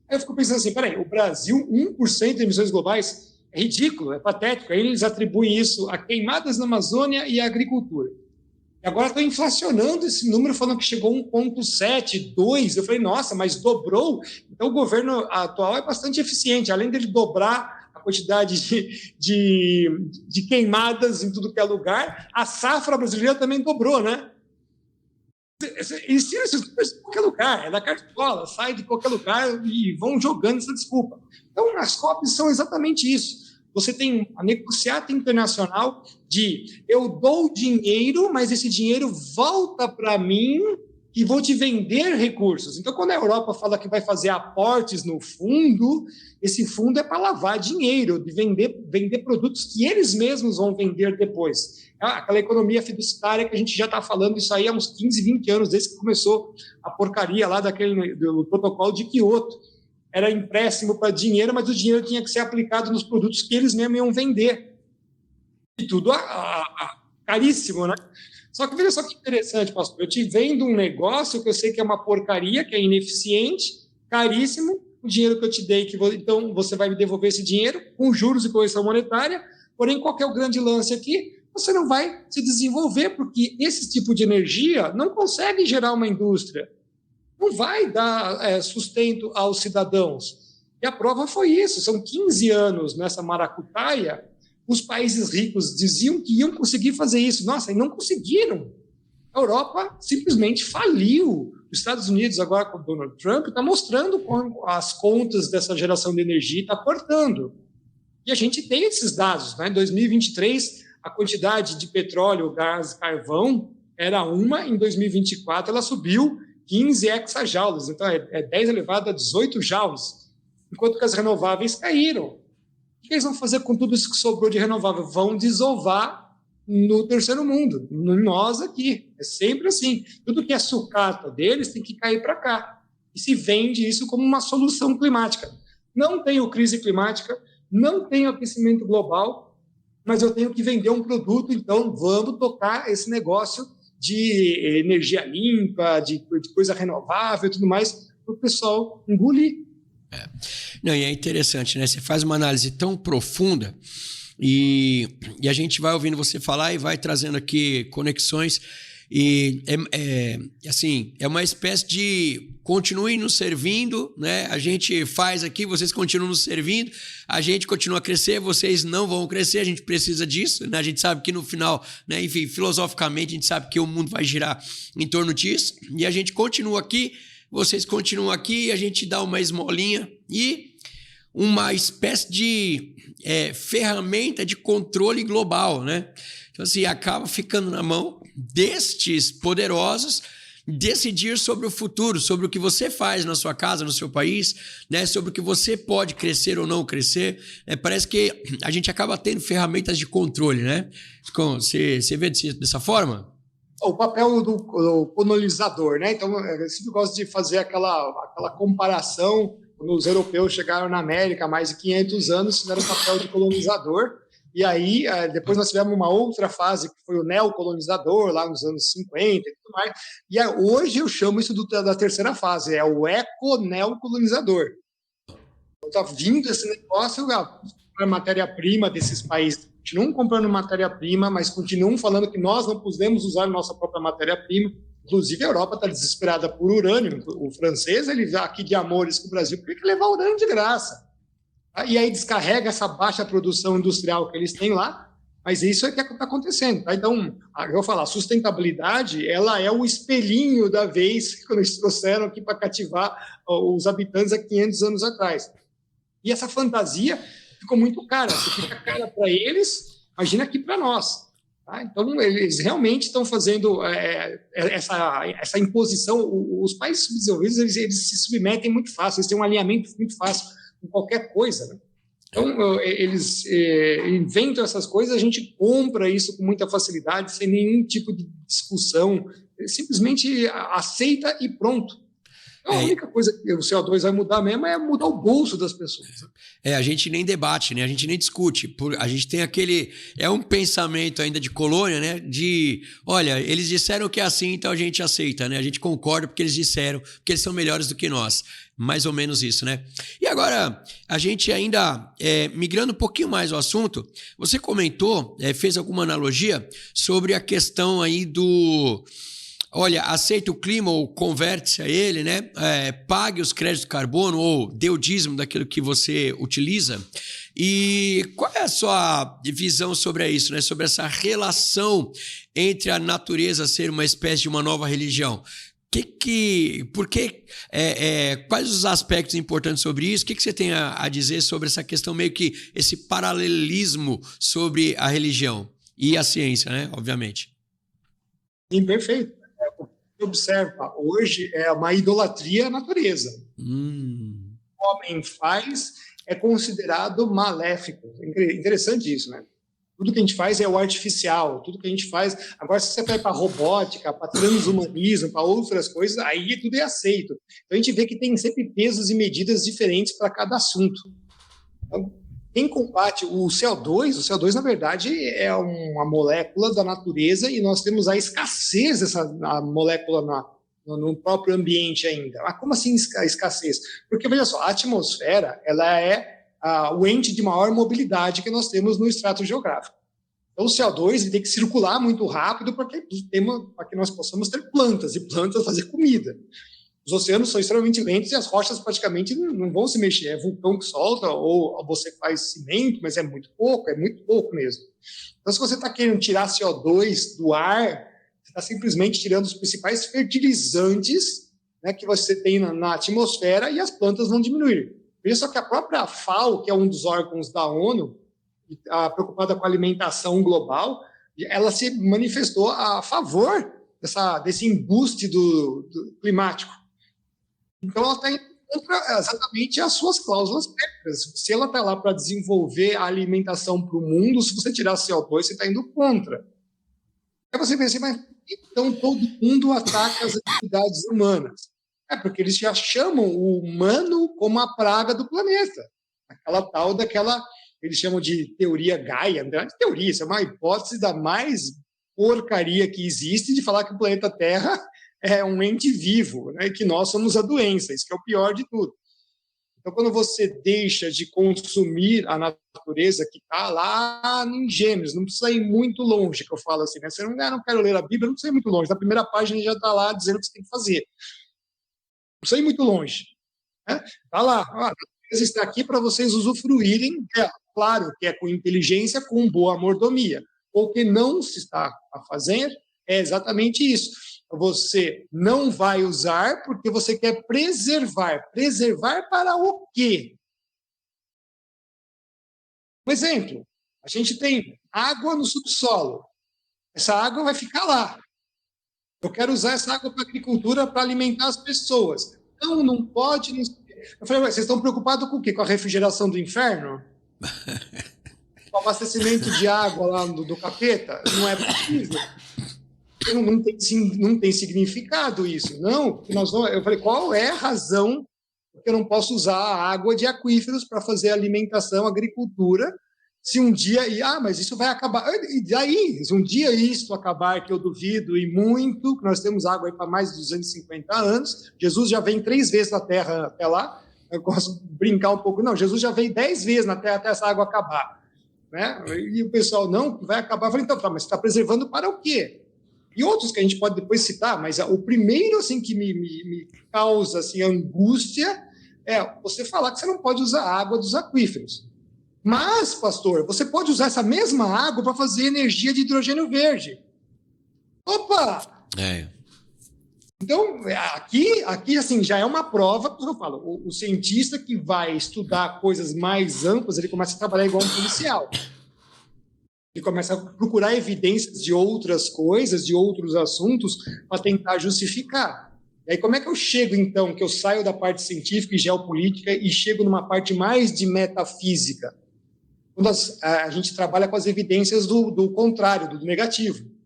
Speaker 2: Aí eu fico pensando assim, peraí, o Brasil, 1% de emissões globais é ridículo, é patético. Aí eles atribuem isso a queimadas na Amazônia e à agricultura. E agora estão inflacionando esse número, falando que chegou a 1,7, 2. Eu falei, nossa, mas dobrou? Então o governo atual é bastante eficiente. Além dele dobrar a quantidade de queimadas em tudo que é lugar, a safra brasileira também dobrou, né? Ensina esses números em qualquer lugar, é da cartola, sai de qualquer lugar e vão jogando essa desculpa. Então, as COPs são exatamente isso. Você tem a negociata internacional de eu dou dinheiro, mas esse dinheiro volta para mim e vou te vender recursos. Então, quando a Europa fala que vai fazer aportes no fundo, esse fundo é para lavar dinheiro, de vender produtos que eles mesmos vão vender depois. Aquela economia fiduciária que a gente já está falando isso aí há uns 15, 20 anos, desde que começou a porcaria lá do protocolo de Kyoto. Era empréstimo para dinheiro, mas o dinheiro tinha que ser aplicado nos produtos que eles mesmos iam vender. E tudo caríssimo, né? Só que veja só que interessante, pastor. Eu te vendo um negócio que eu sei que é uma porcaria, que é ineficiente, caríssimo, o dinheiro que eu te dei, então você vai me devolver esse dinheiro com juros e correção monetária, porém, qual que é o grande lance aqui? Você não vai se desenvolver, porque esse tipo de energia não consegue gerar uma indústria. Não vai dar sustento aos cidadãos. E a prova foi isso. São 15 anos nessa maracutaia. Os países ricos diziam que iam conseguir fazer isso. Nossa, e não conseguiram. A Europa simplesmente faliu. Os Estados Unidos, agora com o Donald Trump, está mostrando como as contas dessa geração de energia está cortando. E a gente tem esses dados. Né? Em 2023, a quantidade de petróleo, gás, carvão era uma. Em 2024, ela subiu 15 hexajoules, então é 10 elevado a 18 joules, enquanto que as renováveis caíram. O que eles vão fazer com tudo isso que sobrou de renovável? Vão desovar no terceiro mundo, nós aqui. É sempre assim. Tudo que é sucata deles tem que cair para cá. E se vende isso como uma solução climática. Não tenho crise climática, não tenho aquecimento global, mas eu tenho que vender um produto, então vamos tocar esse negócio de energia limpa, de coisa renovável e tudo mais, para o pessoal engolir.
Speaker 1: Não, e é interessante, né? Você faz uma análise tão profunda e a gente vai ouvindo você falar e vai trazendo aqui conexões e assim, é uma espécie de continuem nos servindo, né? A gente faz aqui, vocês continuam nos servindo, a gente continua a crescer, vocês não vão crescer, a gente precisa disso, né? A gente sabe que no final, né? Enfim, filosoficamente, a gente sabe que o mundo vai girar em torno disso e a gente continua aqui, vocês continuam aqui e a gente dá uma esmolinha e uma espécie de ferramenta de controle global, né? Então, assim, acaba ficando na mão destes poderosos decidir sobre o futuro, sobre o que você faz na sua casa, no seu país, né? Sobre o que você pode crescer ou não crescer. Parece que a gente acaba tendo ferramentas de controle, né? Você vê dessa forma?
Speaker 2: O papel do colonizador, né? Então, eu sempre gosto de fazer aquela comparação. Quando os europeus chegaram na América há mais de 500 anos, fizeram o papel de colonizador. E aí, depois nós tivemos uma outra fase, que foi o neocolonizador, lá nos anos 50 e tudo mais. E hoje eu chamo isso da terceira fase, é o eco-neocolonizador. Está vindo esse negócio, a matéria-prima desses países continuam comprando matéria-prima, mas continuam falando que nós não podemos usar nossa própria matéria-prima. Inclusive, a Europa está desesperada por urânio. O francês, ele vai aqui de amores com o Brasil, porque quer levar urânio de graça. E aí descarrega essa baixa produção industrial que eles têm lá, mas isso é que está acontecendo. Tá? Então, eu vou falar, a sustentabilidade, ela é o espelhinho da vez que eles trouxeram aqui para cativar os habitantes há 500 anos atrás. E essa fantasia ficou muito cara. Se fica cara para eles, imagina aqui para nós. Tá? Então, eles realmente estão fazendo essa imposição. Os países subdesenvolvidos, eles se submetem muito fácil, eles têm um alinhamento muito fácil com qualquer coisa, né? Então, eles inventam essas coisas, a gente compra isso com muita facilidade, sem nenhum tipo de discussão, simplesmente aceita e pronto. Então, a única coisa que o CO2 vai mudar mesmo é mudar o bolso das pessoas.
Speaker 1: A gente nem debate, né? A gente nem discute. A gente tem aquele... É um pensamento ainda de colônia, né? De, olha, eles disseram que é assim, então a gente aceita, né? A gente concorda porque eles disseram, porque eles são melhores do que nós. Mais ou menos isso, né? E agora, a gente ainda, migrando um pouquinho mais ao assunto, você comentou, fez alguma analogia sobre a questão aí do... Olha, aceita o clima ou converte-se a ele, né? Pague os créditos de carbono ou dê o dízimo daquilo que você utiliza. E qual é a sua visão sobre isso, né? Sobre essa relação entre a natureza ser uma espécie de uma nova religião? Quais os aspectos importantes sobre isso? O que você tem a dizer sobre essa questão, meio que esse paralelismo sobre a religião e a ciência, né? Obviamente.
Speaker 2: Sim, perfeito. O que observa hoje é uma idolatria à natureza. O homem faz é considerado maléfico. Interessante isso, né? Tudo que a gente faz é o artificial, tudo que a gente faz... Agora, se você vai para robótica, para transhumanismo, para outras coisas, aí tudo é aceito. Então, a gente vê que tem sempre pesos e medidas diferentes para cada assunto. Então, quem combate o CO2, na verdade, é uma molécula da natureza e nós temos a escassez dessa molécula no próprio ambiente ainda. Mas como assim a escassez? Porque, veja só, a atmosfera ela é o ente de maior mobilidade que nós temos no estrato geográfico. Então, o CO2 ele tem que circular muito rápido para que nós possamos ter plantas, e plantas fazer comida. Os oceanos são extremamente lentos e as rochas praticamente não vão se mexer. É vulcão que solta, ou você faz cimento, mas é muito pouco mesmo. Então, se você está querendo tirar CO2 do ar, você está simplesmente tirando os principais fertilizantes, né, que você tem na atmosfera, e as plantas vão diminuir. Por isso que a própria FAO, que é um dos órgãos da ONU, preocupada com a alimentação global, ela se manifestou a favor desse embuste do climático. Então, ela está indo contra exatamente as suas cláusulas técnicas. Se ela está lá para desenvolver a alimentação para o mundo, se você tirar CO2, você está indo contra. Aí você pensa, mas então todo mundo ataca as atividades humanas? Porque eles já chamam o humano como a praga do planeta. Eles chamam de teoria Gaia, não é de teoria, isso é uma hipótese da mais porcaria que existe de falar que o planeta Terra é um ente vivo, né, e que nós somos a doença, isso que é o pior de tudo. Então, quando você deixa de consumir a natureza que está lá em Gênesis, não precisa ir muito longe, que eu falo assim, né? Você não quero ler a Bíblia, não precisa ir muito longe. Na primeira página já está lá dizendo o que você tem que fazer. Não precisa ir muito longe. Está lá, a natureza está aqui para vocês usufruírem dela. Claro que é com inteligência, com boa mordomia. O que não se está a fazer é exatamente isso. Você não vai usar porque você quer preservar. Preservar para o quê? Um exemplo, a gente tem água no subsolo. Essa água vai ficar lá. Eu quero usar essa água para agricultura, para alimentar as pessoas. Não pode... Eu falei, vocês estão preocupados com o quê? Com a refrigeração do inferno? Com o abastecimento de água lá do capeta? Não é possível. Não tem significado isso. Não, eu falei, qual é a razão que eu não posso usar a água de aquíferos para fazer alimentação, agricultura, se um dia... mas isso vai acabar. E daí, se um dia isso acabar, que eu duvido, e muito, que nós temos água aí para mais de 250 anos, Jesus já vem 3 vezes na Terra até lá, eu posso brincar um pouco, não, Jesus já veio 10 vezes na Terra até essa água acabar. Né? E o pessoal, não, vai acabar. Eu falei, então, mas você está preservando para o quê? E outros que a gente pode depois citar, mas o primeiro assim, que me causa assim, angústia é você falar que você não pode usar a água dos aquíferos. Mas, pastor, você pode usar essa mesma água para fazer energia de hidrogênio verde. Opa! Então, aqui assim, já é uma prova, que eu falo, o cientista que vai estudar coisas mais amplas, ele começa a trabalhar igual um policial. Ele começa a procurar evidências de outras coisas, de outros assuntos, para tentar justificar. E aí, como é que eu chego, então, que eu saio da parte científica e geopolítica e chego numa parte mais de metafísica? Quando a gente trabalha com as evidências do contrário, do negativo.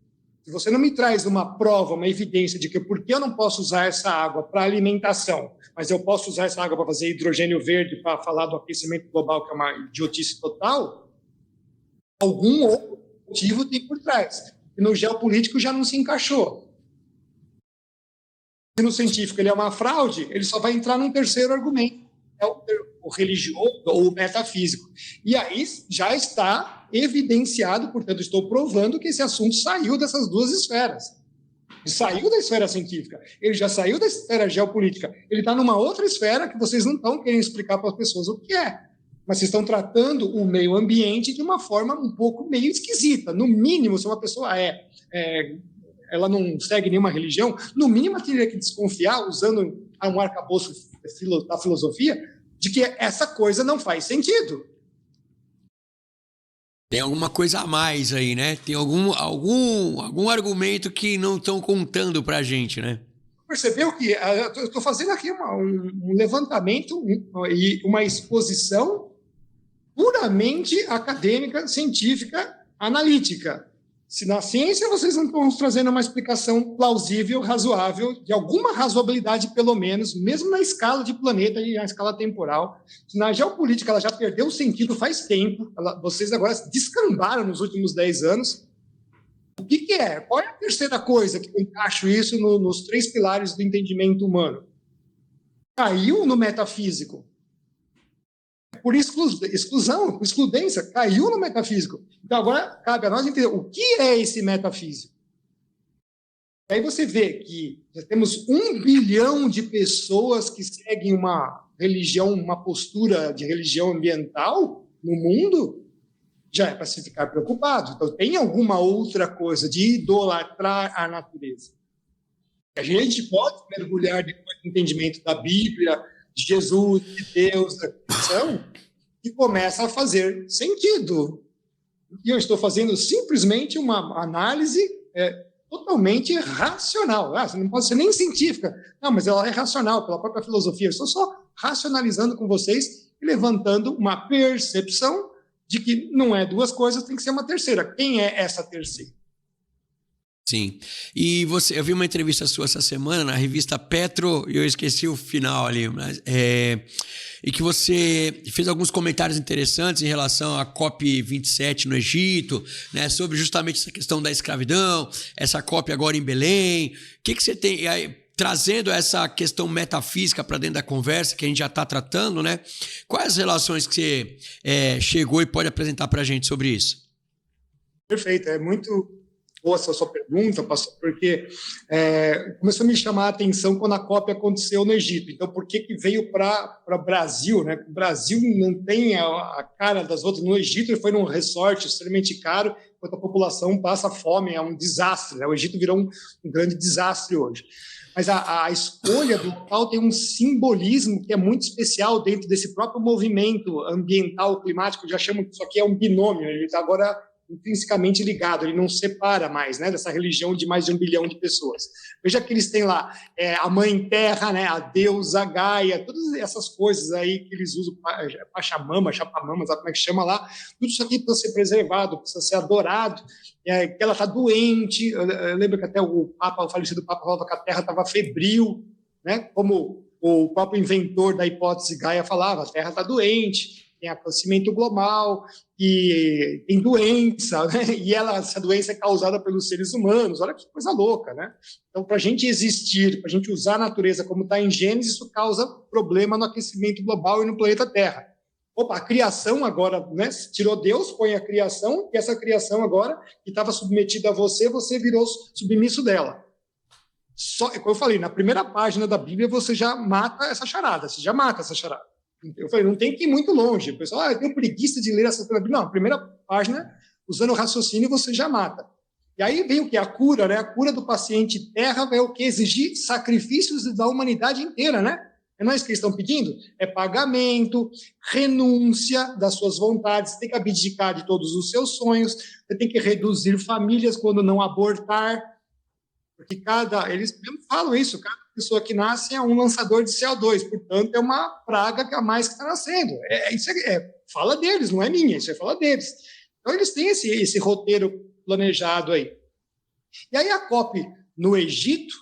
Speaker 2: Se você não me traz uma prova, uma evidência de que por que eu não posso usar essa água para alimentação, mas eu posso usar essa água para fazer hidrogênio verde, para falar do aquecimento global, que é uma idiotice total, algum outro motivo tem por trás. E no geopolítico já não se encaixou. Se no científico ele é uma fraude, ele só vai entrar num terceiro argumento, é o religioso ou o metafísico. E aí já está evidenciado, portanto, estou provando que esse assunto saiu dessas duas esferas. Saiu da esfera científica, ele já saiu da esfera geopolítica, ele está numa outra esfera que vocês não estão querendo explicar para as pessoas o que é. Mas vocês estão tratando o meio ambiente de uma forma um pouco meio esquisita. No mínimo, se uma pessoa ela não segue nenhuma religião, no mínimo ela teria que desconfiar, usando um arcabouço da filosofia, de que essa coisa não faz sentido.
Speaker 1: Tem alguma coisa a mais aí, né? Tem algum argumento que não estão contando pra gente, né?
Speaker 2: Percebeu que eu estou fazendo aqui um levantamento e uma exposição puramente acadêmica, científica, analítica. Se na ciência vocês não estão trazendo uma explicação plausível, razoável, de alguma razoabilidade pelo menos, mesmo na escala de planeta e na escala temporal, se na geopolítica ela já perdeu o sentido faz tempo, vocês agora descambaram nos últimos 10 anos, o que é? Qual é a terceira coisa que eu encaixo isso nos 3 pilares do entendimento humano? Caiu no metafísico. Por exclusão, por excludência, caiu no metafísico. Então, agora cabe a nós entender o que é esse metafísico. Aí você vê que já temos 1 bilhão de pessoas que seguem uma religião, uma postura de religião ambiental no mundo, já é para se ficar preocupado. Então, tem alguma outra coisa de idolatrar a natureza. A gente pode mergulhar depois no entendimento da Bíblia, de Jesus, de Deus, da criação, que começa a fazer sentido. E eu estou fazendo simplesmente uma análise totalmente racional. Você não pode ser nem científica. Não, mas ela é racional, pela própria filosofia. Eu estou só racionalizando com vocês e levantando uma percepção de que não é 2 coisas, tem que ser uma terceira. Quem é essa terceira?
Speaker 1: Sim. E eu vi uma entrevista sua essa semana na revista Petro, e eu esqueci o final ali, mas, e que você fez alguns comentários interessantes em relação à COP27 no Egito, né, sobre justamente essa questão da escravidão, essa COP agora em Belém. O que você tem aí, trazendo essa questão metafísica para dentro da conversa que a gente já está tratando, né? Quais as relações que você chegou e pode apresentar para a gente sobre isso?
Speaker 2: Perfeito, é muito boa essa sua pergunta, pastor, porque começou a me chamar a atenção quando a COP aconteceu no Egito. Então, por que veio para o Brasil? Né? O Brasil não tem a cara das outras. No Egito, ele foi num resort extremamente caro, enquanto a população passa fome, é um desastre. Né? O Egito virou um grande desastre hoje. Mas a escolha do local tem um simbolismo que é muito especial dentro desse próprio movimento ambiental, climático. Eu já chamo que isso aqui é um binômio, ele está agora intrinsecamente ligado, ele não separa mais, né, dessa religião de mais de 1 bilhão de pessoas. Veja que eles têm lá a Mãe Terra, né, a deusa Gaia, todas essas coisas aí que eles usam, Pachamama, Chapamama, sabe como é que chama lá? Tudo isso aqui precisa ser preservado, precisa ser adorado, que ela está doente. Eu lembro que até o falecido Papa falava que a Terra estava febril, né, como o próprio inventor da hipótese Gaia falava, a Terra está doente, tem aquecimento global, e tem doença, né? E essa doença é causada pelos seres humanos. Olha que coisa louca, né? Então, para a gente existir, para a gente usar a natureza como está em Gênesis, isso causa problema no aquecimento global e no planeta Terra. Opa, a criação agora, né? Tirou Deus, põe a criação, e essa criação agora, que estava submetida a você virou submisso dela. Como eu falei, na primeira página da Bíblia você já mata essa charada. Eu falei, não tem que ir muito longe. O pessoal, eu tenho preguiça de ler essa coisa. Não, a primeira página, usando o raciocínio, você já mata. E aí vem o que? A cura, né? A cura do paciente terra é o que? Exigir sacrifícios da humanidade inteira, né? Não é isso que eles estão pedindo? É pagamento, renúncia das suas vontades, você tem que abdicar de todos os seus sonhos, você tem que reduzir famílias quando não abortar, porque eles mesmo falam isso, cada pessoa que nasce é um lançador de CO2, portanto é uma praga a mais que está nascendo. Isso fala deles, não é minha, isso fala deles. Então eles têm esse roteiro planejado aí. E aí a COP no Egito,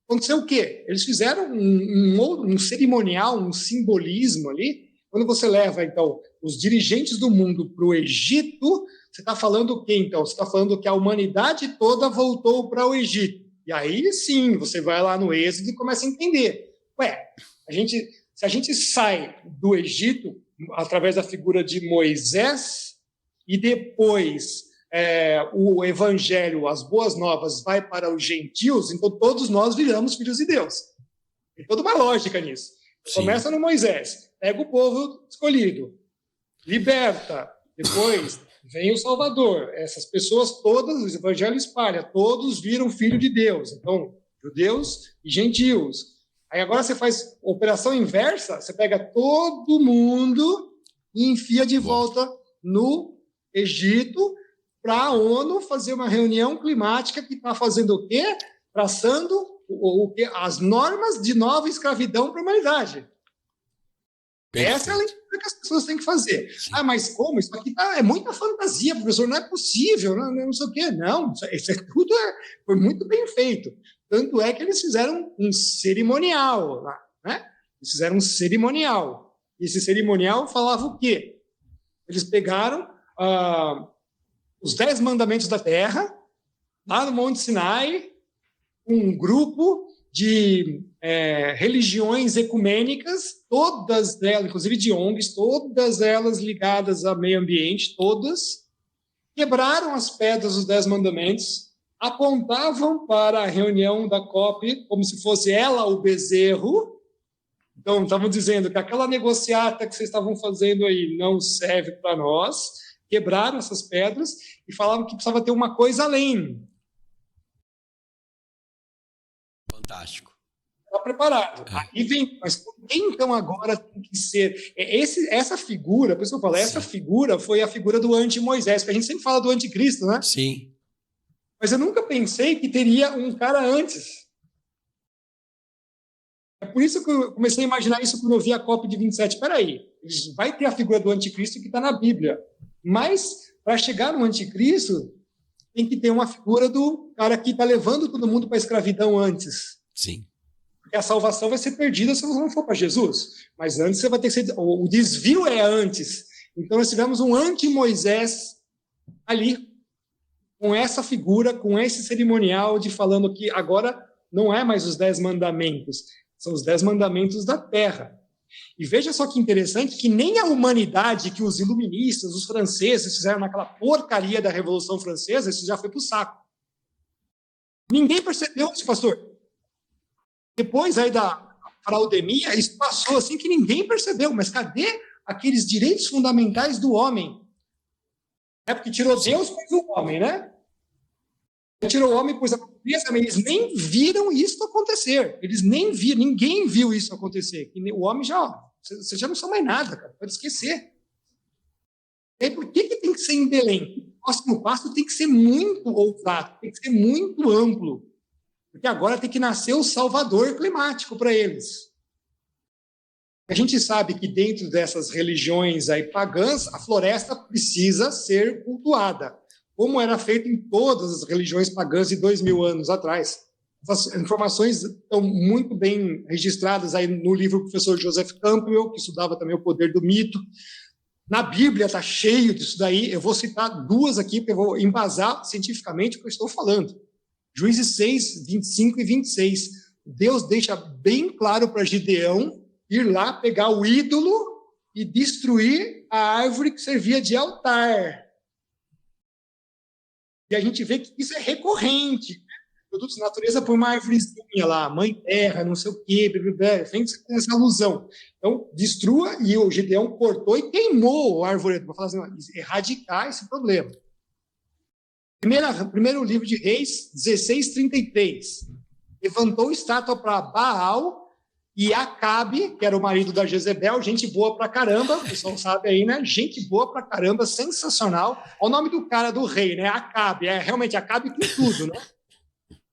Speaker 2: aconteceu o quê? Eles fizeram um cerimonial, um simbolismo ali. Quando você leva, então, os dirigentes do mundo para o Egito, você está falando o quê, então? Você está falando que a humanidade toda voltou para o Egito. E aí, sim, você vai lá no Êxodo e começa a entender. Se a gente sai do Egito através da figura de Moisés e depois o evangelho, as boas novas, vai para os gentios, então todos nós viramos filhos de Deus. Tem toda uma lógica nisso. Sim. Começa no Moisés, pega o povo escolhido, liberta, depois vem o Salvador. Essas pessoas todas, o evangelho espalha, todos viram filho de Deus. Então, judeus e gentios. Aí agora você faz operação inversa, você pega todo mundo e enfia de volta no Egito, para a ONU fazer uma reunião climática que está fazendo o quê? Traçando as normas de nova escravidão para a humanidade. Perfeito. Essa é a leitura que as pessoas têm que fazer. Sim. Mas como? Isso aqui é muita fantasia, professor, não é possível, não sei o quê. Não, isso tudo foi muito bem feito. Tanto é que eles fizeram um cerimonial, né? Eles fizeram um cerimonial. E esse cerimonial falava o quê? Eles pegaram os 10 mandamentos da terra, lá no Monte Sinai, um grupo de religiões ecumênicas, todas elas, inclusive de ONGs, todas elas ligadas ao meio ambiente, todas, quebraram as pedras dos 10 mandamentos, apontavam para a reunião da COP como se fosse ela o bezerro. Então, estavam dizendo que aquela negociata que vocês estavam fazendo aí não serve para nós. Quebraram essas pedras e falavam que precisava ter uma coisa além.
Speaker 1: Fantástico.
Speaker 2: Está preparado. Aí vem, mas por que então agora tem que ser? Essa figura, por isso que eu falo, essa figura foi a figura do anti-Moisés, porque a gente sempre fala do anticristo, né?
Speaker 1: Sim.
Speaker 2: Mas eu nunca pensei que teria um cara antes. É por isso que eu comecei a imaginar isso quando eu vi a COP de 27. Espera aí, vai ter a figura do anticristo que está na Bíblia. Mas, para chegar no anticristo, tem que ter uma figura do cara que está levando todo mundo para a escravidão antes.
Speaker 1: Sim.
Speaker 2: Porque a salvação vai ser perdida se você não for para Jesus. Mas antes você vai ter que ser... O desvio é antes. Então, nós tivemos um anti-Moisés ali, com essa figura, com esse cerimonial de falando que agora não é mais os 10 mandamentos, são os 10 mandamentos da terra. E veja só que interessante que nem a humanidade que os iluministas, os franceses fizeram naquela porcaria da Revolução Francesa, isso já foi para o saco. Ninguém percebeu isso, pastor. Depois aí da fraudemia, isso passou assim que ninguém percebeu. Mas cadê aqueles direitos fundamentais do homem? Porque tirou Deus, pôs o homem, né? Tirou o homem, pôs a natureza, mas eles nem viram isso acontecer. Eles nem viram, ninguém viu isso acontecer. O homem vocês já não são mais nada, cara, pode esquecer. E aí, por que tem que ser em Belém? O próximo passo tem que ser muito ousado, tem que ser muito amplo. Porque agora tem que nascer o salvador climático para eles. A gente sabe que dentro dessas religiões aí pagãs, a floresta precisa ser cultuada, como era feito em todas as religiões pagãs de 2000 anos atrás. Essas informações estão muito bem registradas aí no livro do professor Joseph Campbell, que estudava também o poder do mito. Na Bíblia está cheio disso daí. Eu vou citar duas aqui, porque eu vou embasar cientificamente o que eu estou falando. Juízes 6, 25 e 26. Deus deixa bem claro para Gideão ir lá, pegar o ídolo e destruir a árvore que servia de altar. E a gente vê que isso é recorrente. Produtos de natureza por uma árvorezinha lá, mãe terra, não sei o quê, tem essa alusão. Então, destrua, e o Gideão cortou e queimou a árvore para falar assim, erradicar esse problema. Primeiro livro de Reis, 16:33. Levantou estátua para Baal e Acabe, que era o marido da Jezebel, gente boa pra caramba, o pessoal sabe aí, né? Gente boa pra caramba, sensacional. Olha o nome do cara do rei, né? Acabe, realmente Acabe com tudo, né?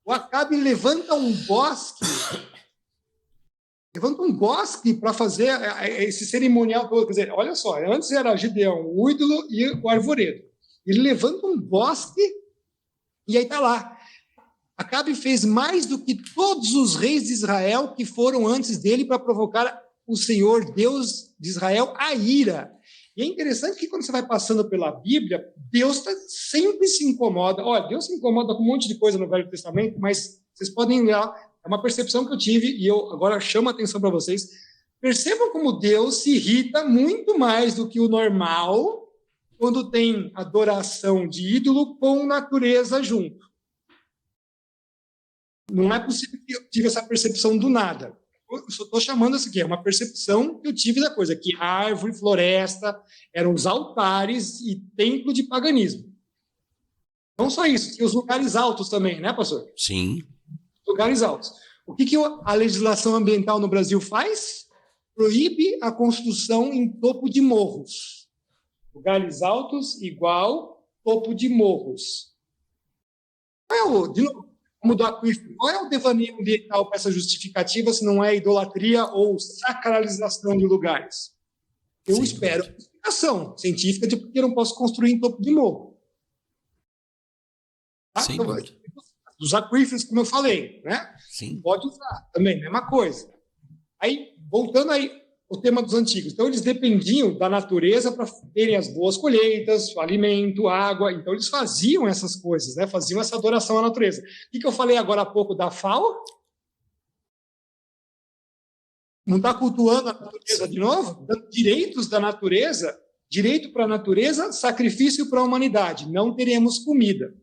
Speaker 2: O Acabe levanta um bosque para fazer esse cerimonial todo. Quer dizer, olha só, antes era Gideão, o ídolo e o arvoredo. Ele levanta um bosque e aí tá lá. Acabe fez mais do que todos os reis de Israel que foram antes dele para provocar o Senhor, Deus de Israel, a ira. E é interessante que quando você vai passando pela Bíblia, Deus sempre se incomoda. Olha, Deus se incomoda com um monte de coisa no Velho Testamento, mas vocês podem olhar, é uma percepção que eu tive e eu agora chamo a atenção para vocês. Percebam como Deus se irrita muito mais do que o normal quando tem adoração de ídolo com natureza junto. Não é possível que eu tive essa percepção do nada. Eu só estou chamando isso aqui, é uma percepção que eu tive da coisa, que árvore, floresta, eram os altares e templo de paganismo. Não só isso, tinha os lugares altos também, né, pastor?
Speaker 1: Sim.
Speaker 2: Lugares altos. O que a legislação ambiental no Brasil faz? Proíbe a construção em topo de morros. Lugares altos igual topo de morros. De novo, como do aquífero, qual é o devaneio ambiental para essa justificativa se não é idolatria ou sacralização de lugares? Eu espero uma explicação científica de por que eu não posso construir em topo de morro. Tá? Então, dos aquíferos, como eu falei, né?
Speaker 1: Sim.
Speaker 2: Pode usar também, mesma coisa. Aí, voltando aí ao tema dos antigos. Então, eles dependiam da natureza para terem as boas colheitas, o alimento, água. Então, eles faziam essas coisas, né? Faziam essa adoração à natureza. O que eu falei agora há pouco da FAO? Não está cultuando a natureza de novo? Dando direitos da natureza, direito para a natureza, sacrifício para a humanidade. Não teremos comida.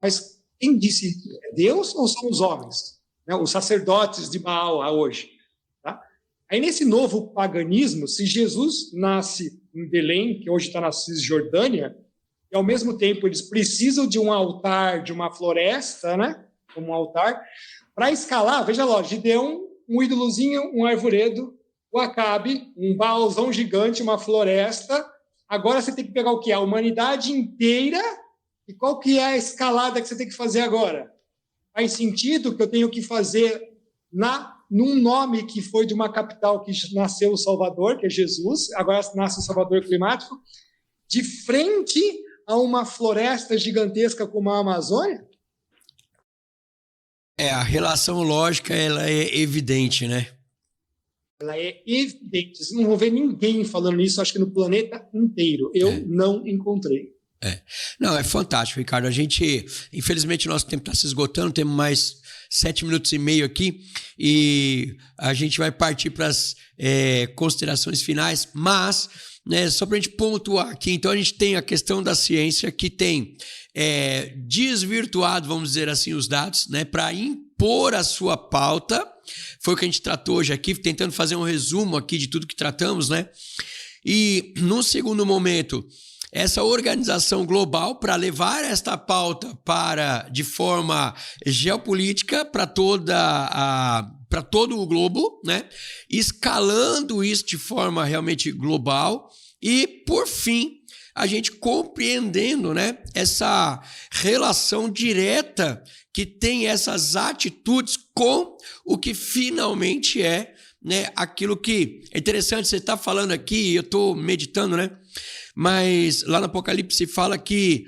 Speaker 2: Mas quem disse isso? É Deus ou são os homens? Né? Os sacerdotes de Baal hoje. Tá? Aí, nesse novo paganismo, se Jesus nasce em Belém, que hoje está na Cisjordânia, e ao mesmo tempo eles precisam de um altar, de uma floresta, né? Como um altar, para escalar, veja lá, Gideão, um ídolozinho, um arvoredo, o Acabe, um Baalzão gigante, uma floresta. Agora você tem que pegar o quê? A humanidade inteira. E qual que é a escalada que você tem que fazer agora? Faz sentido que eu tenho que fazer num nome que foi de uma capital que nasceu o Salvador, que é Jesus, agora nasce o Salvador climático, de frente a uma floresta gigantesca como a Amazônia?
Speaker 1: A relação lógica, ela é evidente, né?
Speaker 2: Ela é evidente. Vocês não vão ver ninguém falando isso, acho que no planeta inteiro. Eu não encontrei.
Speaker 1: Não, é fantástico, Ricardo. A gente, infelizmente, nosso tempo está se esgotando, temos mais 7 minutos e meio aqui e a gente vai partir para as considerações finais, mas, né, só para a gente pontuar aqui, então a gente tem a questão da ciência que tem desvirtuado, vamos dizer assim, os dados, né, para impor a sua pauta. Foi o que a gente tratou hoje aqui, tentando fazer um resumo aqui de tudo que tratamos, né? E, no segundo momento, essa organização global para levar esta pauta de forma geopolítica para todo o globo, né? Escalando isso de forma realmente global e, por fim, a gente compreendendo, né, essa relação direta que tem essas atitudes com o que finalmente é, né, aquilo que é interessante. Você está falando aqui, eu estou meditando, né? Mas lá no Apocalipse fala que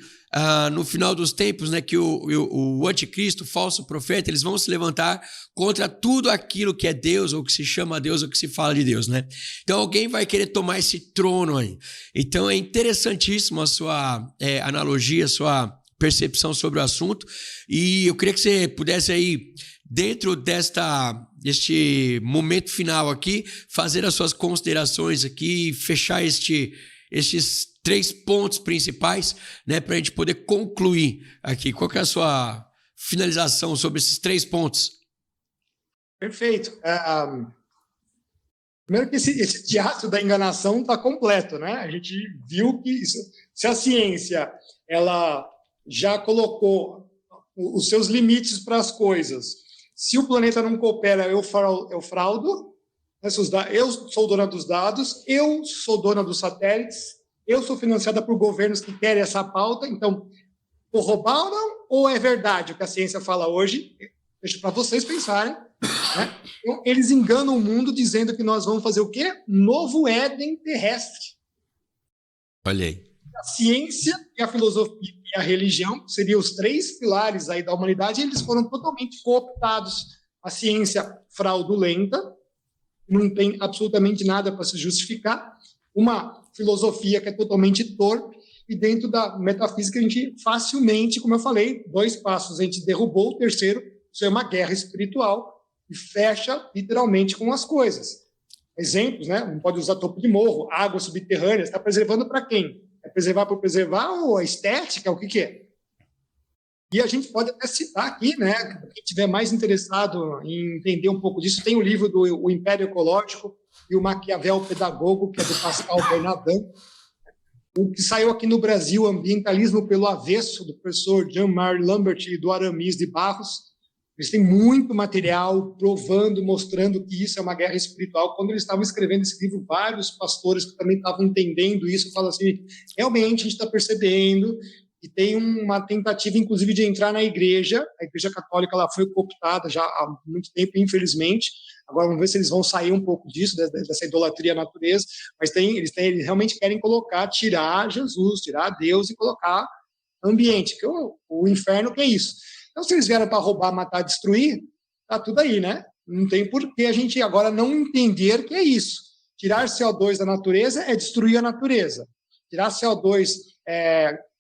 Speaker 1: no final dos tempos, né, que o anticristo, o falso profeta, eles vão se levantar contra tudo aquilo que é Deus, ou que se chama Deus, ou que se fala de Deus, né? Então alguém vai querer tomar esse trono aí. Então é interessantíssimo a sua analogia, a sua percepção sobre o assunto, e eu queria que você pudesse aí, dentro deste momento final aqui, fazer as suas considerações aqui, fechar estes 3 pontos principais, né, para a gente poder concluir aqui. Qual que é a sua finalização sobre esses 3 pontos?
Speaker 2: Perfeito. Primeiro que esse teatro da enganação está completo, né? A gente viu que se a ciência ela já colocou os seus limites para as coisas. Se o planeta não coopera, eu fraudo. Eu sou dona dos dados, eu sou dona dos satélites, eu sou financiada por governos que querem essa pauta. Então, vou roubar ou não? Ou é verdade o que a ciência fala hoje? Deixa para vocês pensarem. Né? Então, eles enganam o mundo dizendo que nós vamos fazer o quê? Novo Éden terrestre.
Speaker 1: Olha aí.
Speaker 2: A ciência e a filosofia e a religião seriam os 3 pilares aí da humanidade, e eles foram totalmente cooptados. A ciência fraudulenta, não tem absolutamente nada para se justificar. Uma filosofia que é totalmente torpe, e dentro da metafísica a gente facilmente, como eu falei, 2 passos, a gente derrubou o terceiro, isso é uma guerra espiritual, e fecha literalmente com as coisas. Exemplos, né? Não pode usar topo de morro, água subterrânea, está preservando para quem? É preservar por preservar ou a estética? O que é? E a gente pode até citar aqui, né? Quem estiver mais interessado em entender um pouco disso, tem o livro do O Império Ecológico e o Maquiavel Pedagogo, que é do Pascal Bernardin. O que saiu aqui no Brasil, Ambientalismo pelo Avesso, do professor Jean-Marie Lambert e do Aramis de Barros. Eles têm muito material provando, mostrando que isso é uma guerra espiritual. Quando eles estavam escrevendo esse livro, vários pastores que também estavam entendendo isso, falam assim, realmente a gente está percebendo, e tem uma tentativa, inclusive, de entrar na igreja. A igreja católica ela foi cooptada já há muito tempo, infelizmente. Agora vamos ver se eles vão sair um pouco disso, dessa idolatria à natureza. Mas eles realmente querem tirar Jesus, tirar Deus e colocar ambiente, que o inferno que é isso. Então, se eles vieram para roubar, matar, destruir, tá tudo aí, né? Não tem por que a gente agora não entender que é isso. Tirar CO2 da natureza é destruir a natureza. Tirar CO2,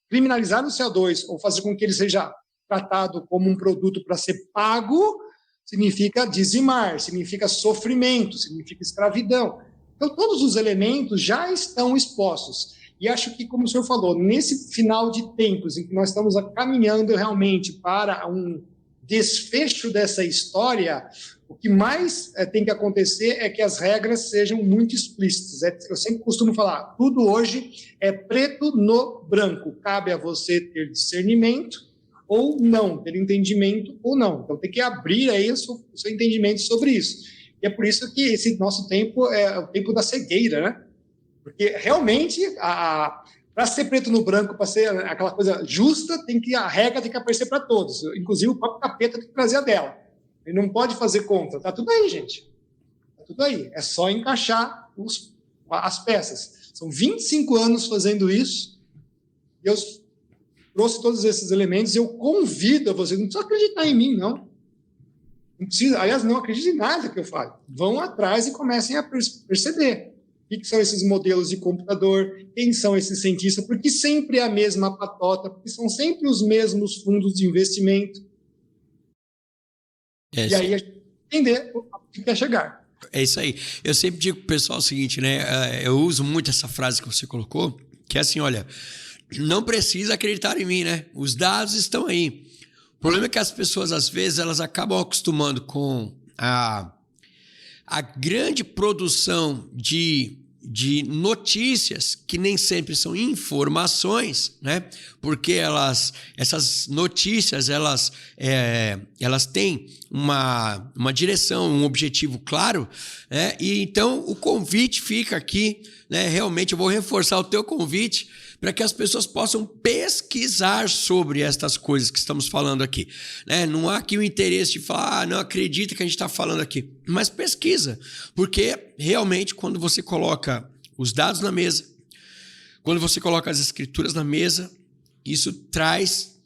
Speaker 2: criminalizar o CO2 ou fazer com que ele seja tratado como um produto para ser pago, significa dizimar, significa sofrimento, significa escravidão. Então, todos os elementos já estão expostos. E acho que, como o senhor falou, nesse final de tempos em que nós estamos caminhando realmente para um desfecho dessa história, o que mais tem que acontecer é que as regras sejam muito explícitas. Eu sempre costumo falar, tudo hoje é preto no branco. Cabe a você ter discernimento ou não, ter entendimento ou não. Então tem que abrir aí o seu entendimento sobre isso. E é por isso que esse nosso tempo é o tempo da cegueira, né? Porque realmente, para ser preto no branco, para ser aquela coisa justa, a regra tem que aparecer para todos. Inclusive, o próprio capeta tem que trazer a dela. Ele não pode fazer contra. Está tudo aí, gente. Está tudo aí. É só encaixar as peças. São 25 anos fazendo isso. Eu trouxe todos esses elementos e eu convido a vocês, não precisa acreditar em mim, não. Não precisa, aliás, não acredite em nada que eu falo. Vão atrás e comecem a perceber. O que são esses modelos de computador, quem são esses cientistas, porque sempre é a mesma patota, porque são sempre os mesmos fundos de investimento. E aí a gente entender o que quer chegar.
Speaker 1: É isso aí. Eu sempre digo pro pessoal o seguinte, né? Eu uso muito essa frase que você colocou, que é assim, olha, não precisa acreditar em mim, né? Os dados estão aí. O problema é que as pessoas, às vezes, elas acabam acostumando com a grande produção de notícias que nem sempre são informações, né? Porque essas notícias elas têm uma direção, um objetivo claro, né? E então o convite fica aqui, né? Realmente eu vou reforçar o teu convite para que as pessoas possam pesquisar sobre estas coisas que estamos falando aqui, né? Não há aqui o interesse de falar, não acredita que a gente está falando aqui, mas pesquisa, porque realmente quando você coloca os dados na mesa, quando você coloca as escrituras na mesa, isso traz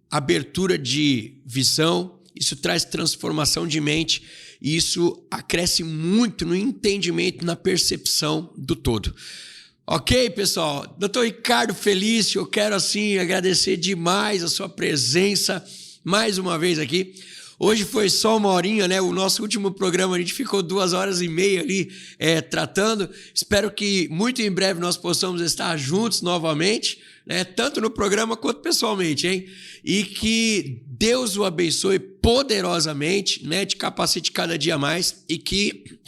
Speaker 1: abertura de visão, isso traz transformação de mente, e isso acresce muito no entendimento, na percepção do todo. Ok, pessoal? Dr. Ricardo Felício, eu quero assim agradecer demais a sua presença mais uma vez aqui. Hoje foi só 1 horinha, né? O nosso último programa a gente ficou 2h30 ali tratando. Espero que muito em breve nós possamos estar juntos novamente, né? Tanto no programa quanto pessoalmente, hein? E que Deus o abençoe poderosamente, né? Te capacite cada dia mais e que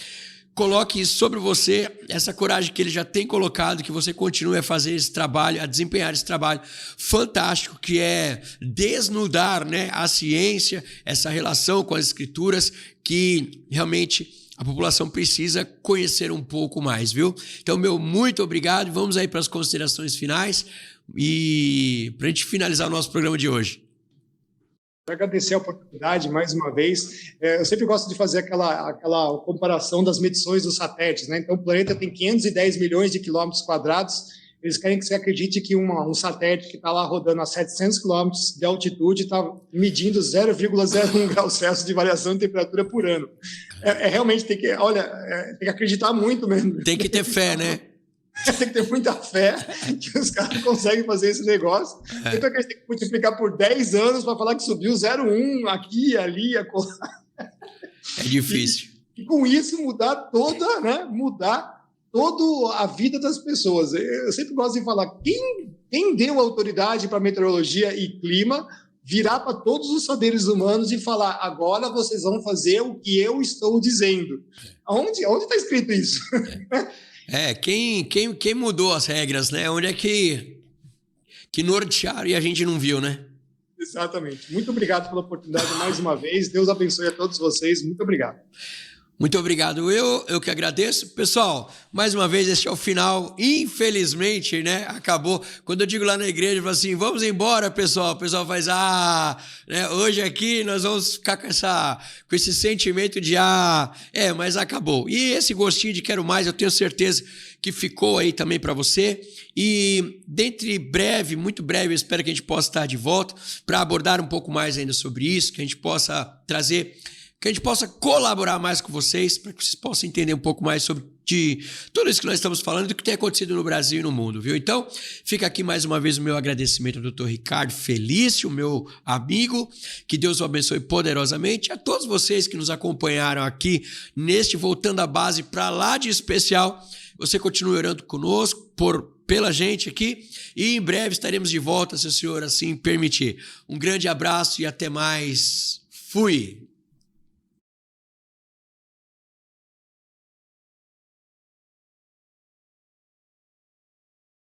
Speaker 1: coloque sobre você essa coragem que ele já tem colocado, que você continue a fazer esse trabalho, a desempenhar esse trabalho fantástico, que é desnudar, né, a ciência, essa relação com as escrituras, que realmente a população precisa conhecer um pouco mais, viu? Então, meu muito obrigado. Vamos aí para as considerações finais e para a gente finalizar o nosso programa de hoje.
Speaker 2: Quero agradecer a oportunidade mais uma vez. Eu sempre gosto de fazer aquela comparação das medições dos satélites, né? Então, o planeta tem 510 milhões de quilômetros quadrados. Eles querem que você acredite que um satélite que está lá rodando a 700 quilômetros de altitude está medindo 0,01 graus Celsius de variação de temperatura por ano. Realmente tem que acreditar muito mesmo.
Speaker 1: Tem que ter fé, né?
Speaker 2: Tem que ter muita fé que os caras conseguem fazer esse negócio. Então, a gente tem que multiplicar por 10 anos para falar que subiu 0,1 aqui, ali, acolá.
Speaker 1: É difícil.
Speaker 2: E com isso mudar toda a vida das pessoas. Eu sempre gosto de falar, quem deu autoridade para meteorologia e clima, virar para todos os saberes humanos e falar, agora vocês vão fazer o que eu estou dizendo. Onde está escrito isso?
Speaker 1: Quem mudou as regras, né? Onde é que nortearam e a gente não viu, né?
Speaker 2: Exatamente. Muito obrigado pela oportunidade mais uma vez. Deus abençoe a todos vocês. Muito obrigado.
Speaker 1: Muito obrigado. Eu que agradeço. Pessoal, mais uma vez, este é o final. Infelizmente, né? Acabou. Quando eu digo lá na igreja, eu falo assim, vamos embora, pessoal. O pessoal faz, né? Hoje aqui nós vamos ficar com esse sentimento de, mas acabou. E esse gostinho de quero mais, eu tenho certeza que ficou aí também para você. E muito breve, eu espero que a gente possa estar de volta para abordar um pouco mais ainda sobre isso, que a gente possa trazer... que a gente possa colaborar mais com vocês, para que vocês possam entender um pouco mais sobre tudo isso que nós estamos falando e do que tem acontecido no Brasil e no mundo, viu? Então, fica aqui mais uma vez o meu agradecimento ao Dr. Ricardo Felício, meu amigo, que Deus o abençoe poderosamente, a todos vocês que nos acompanharam aqui neste Voltando à Base para lá de especial. Você continue orando conosco, pela gente aqui, e em breve estaremos de volta, se o Senhor assim permitir. Um grande abraço e até mais. Fui!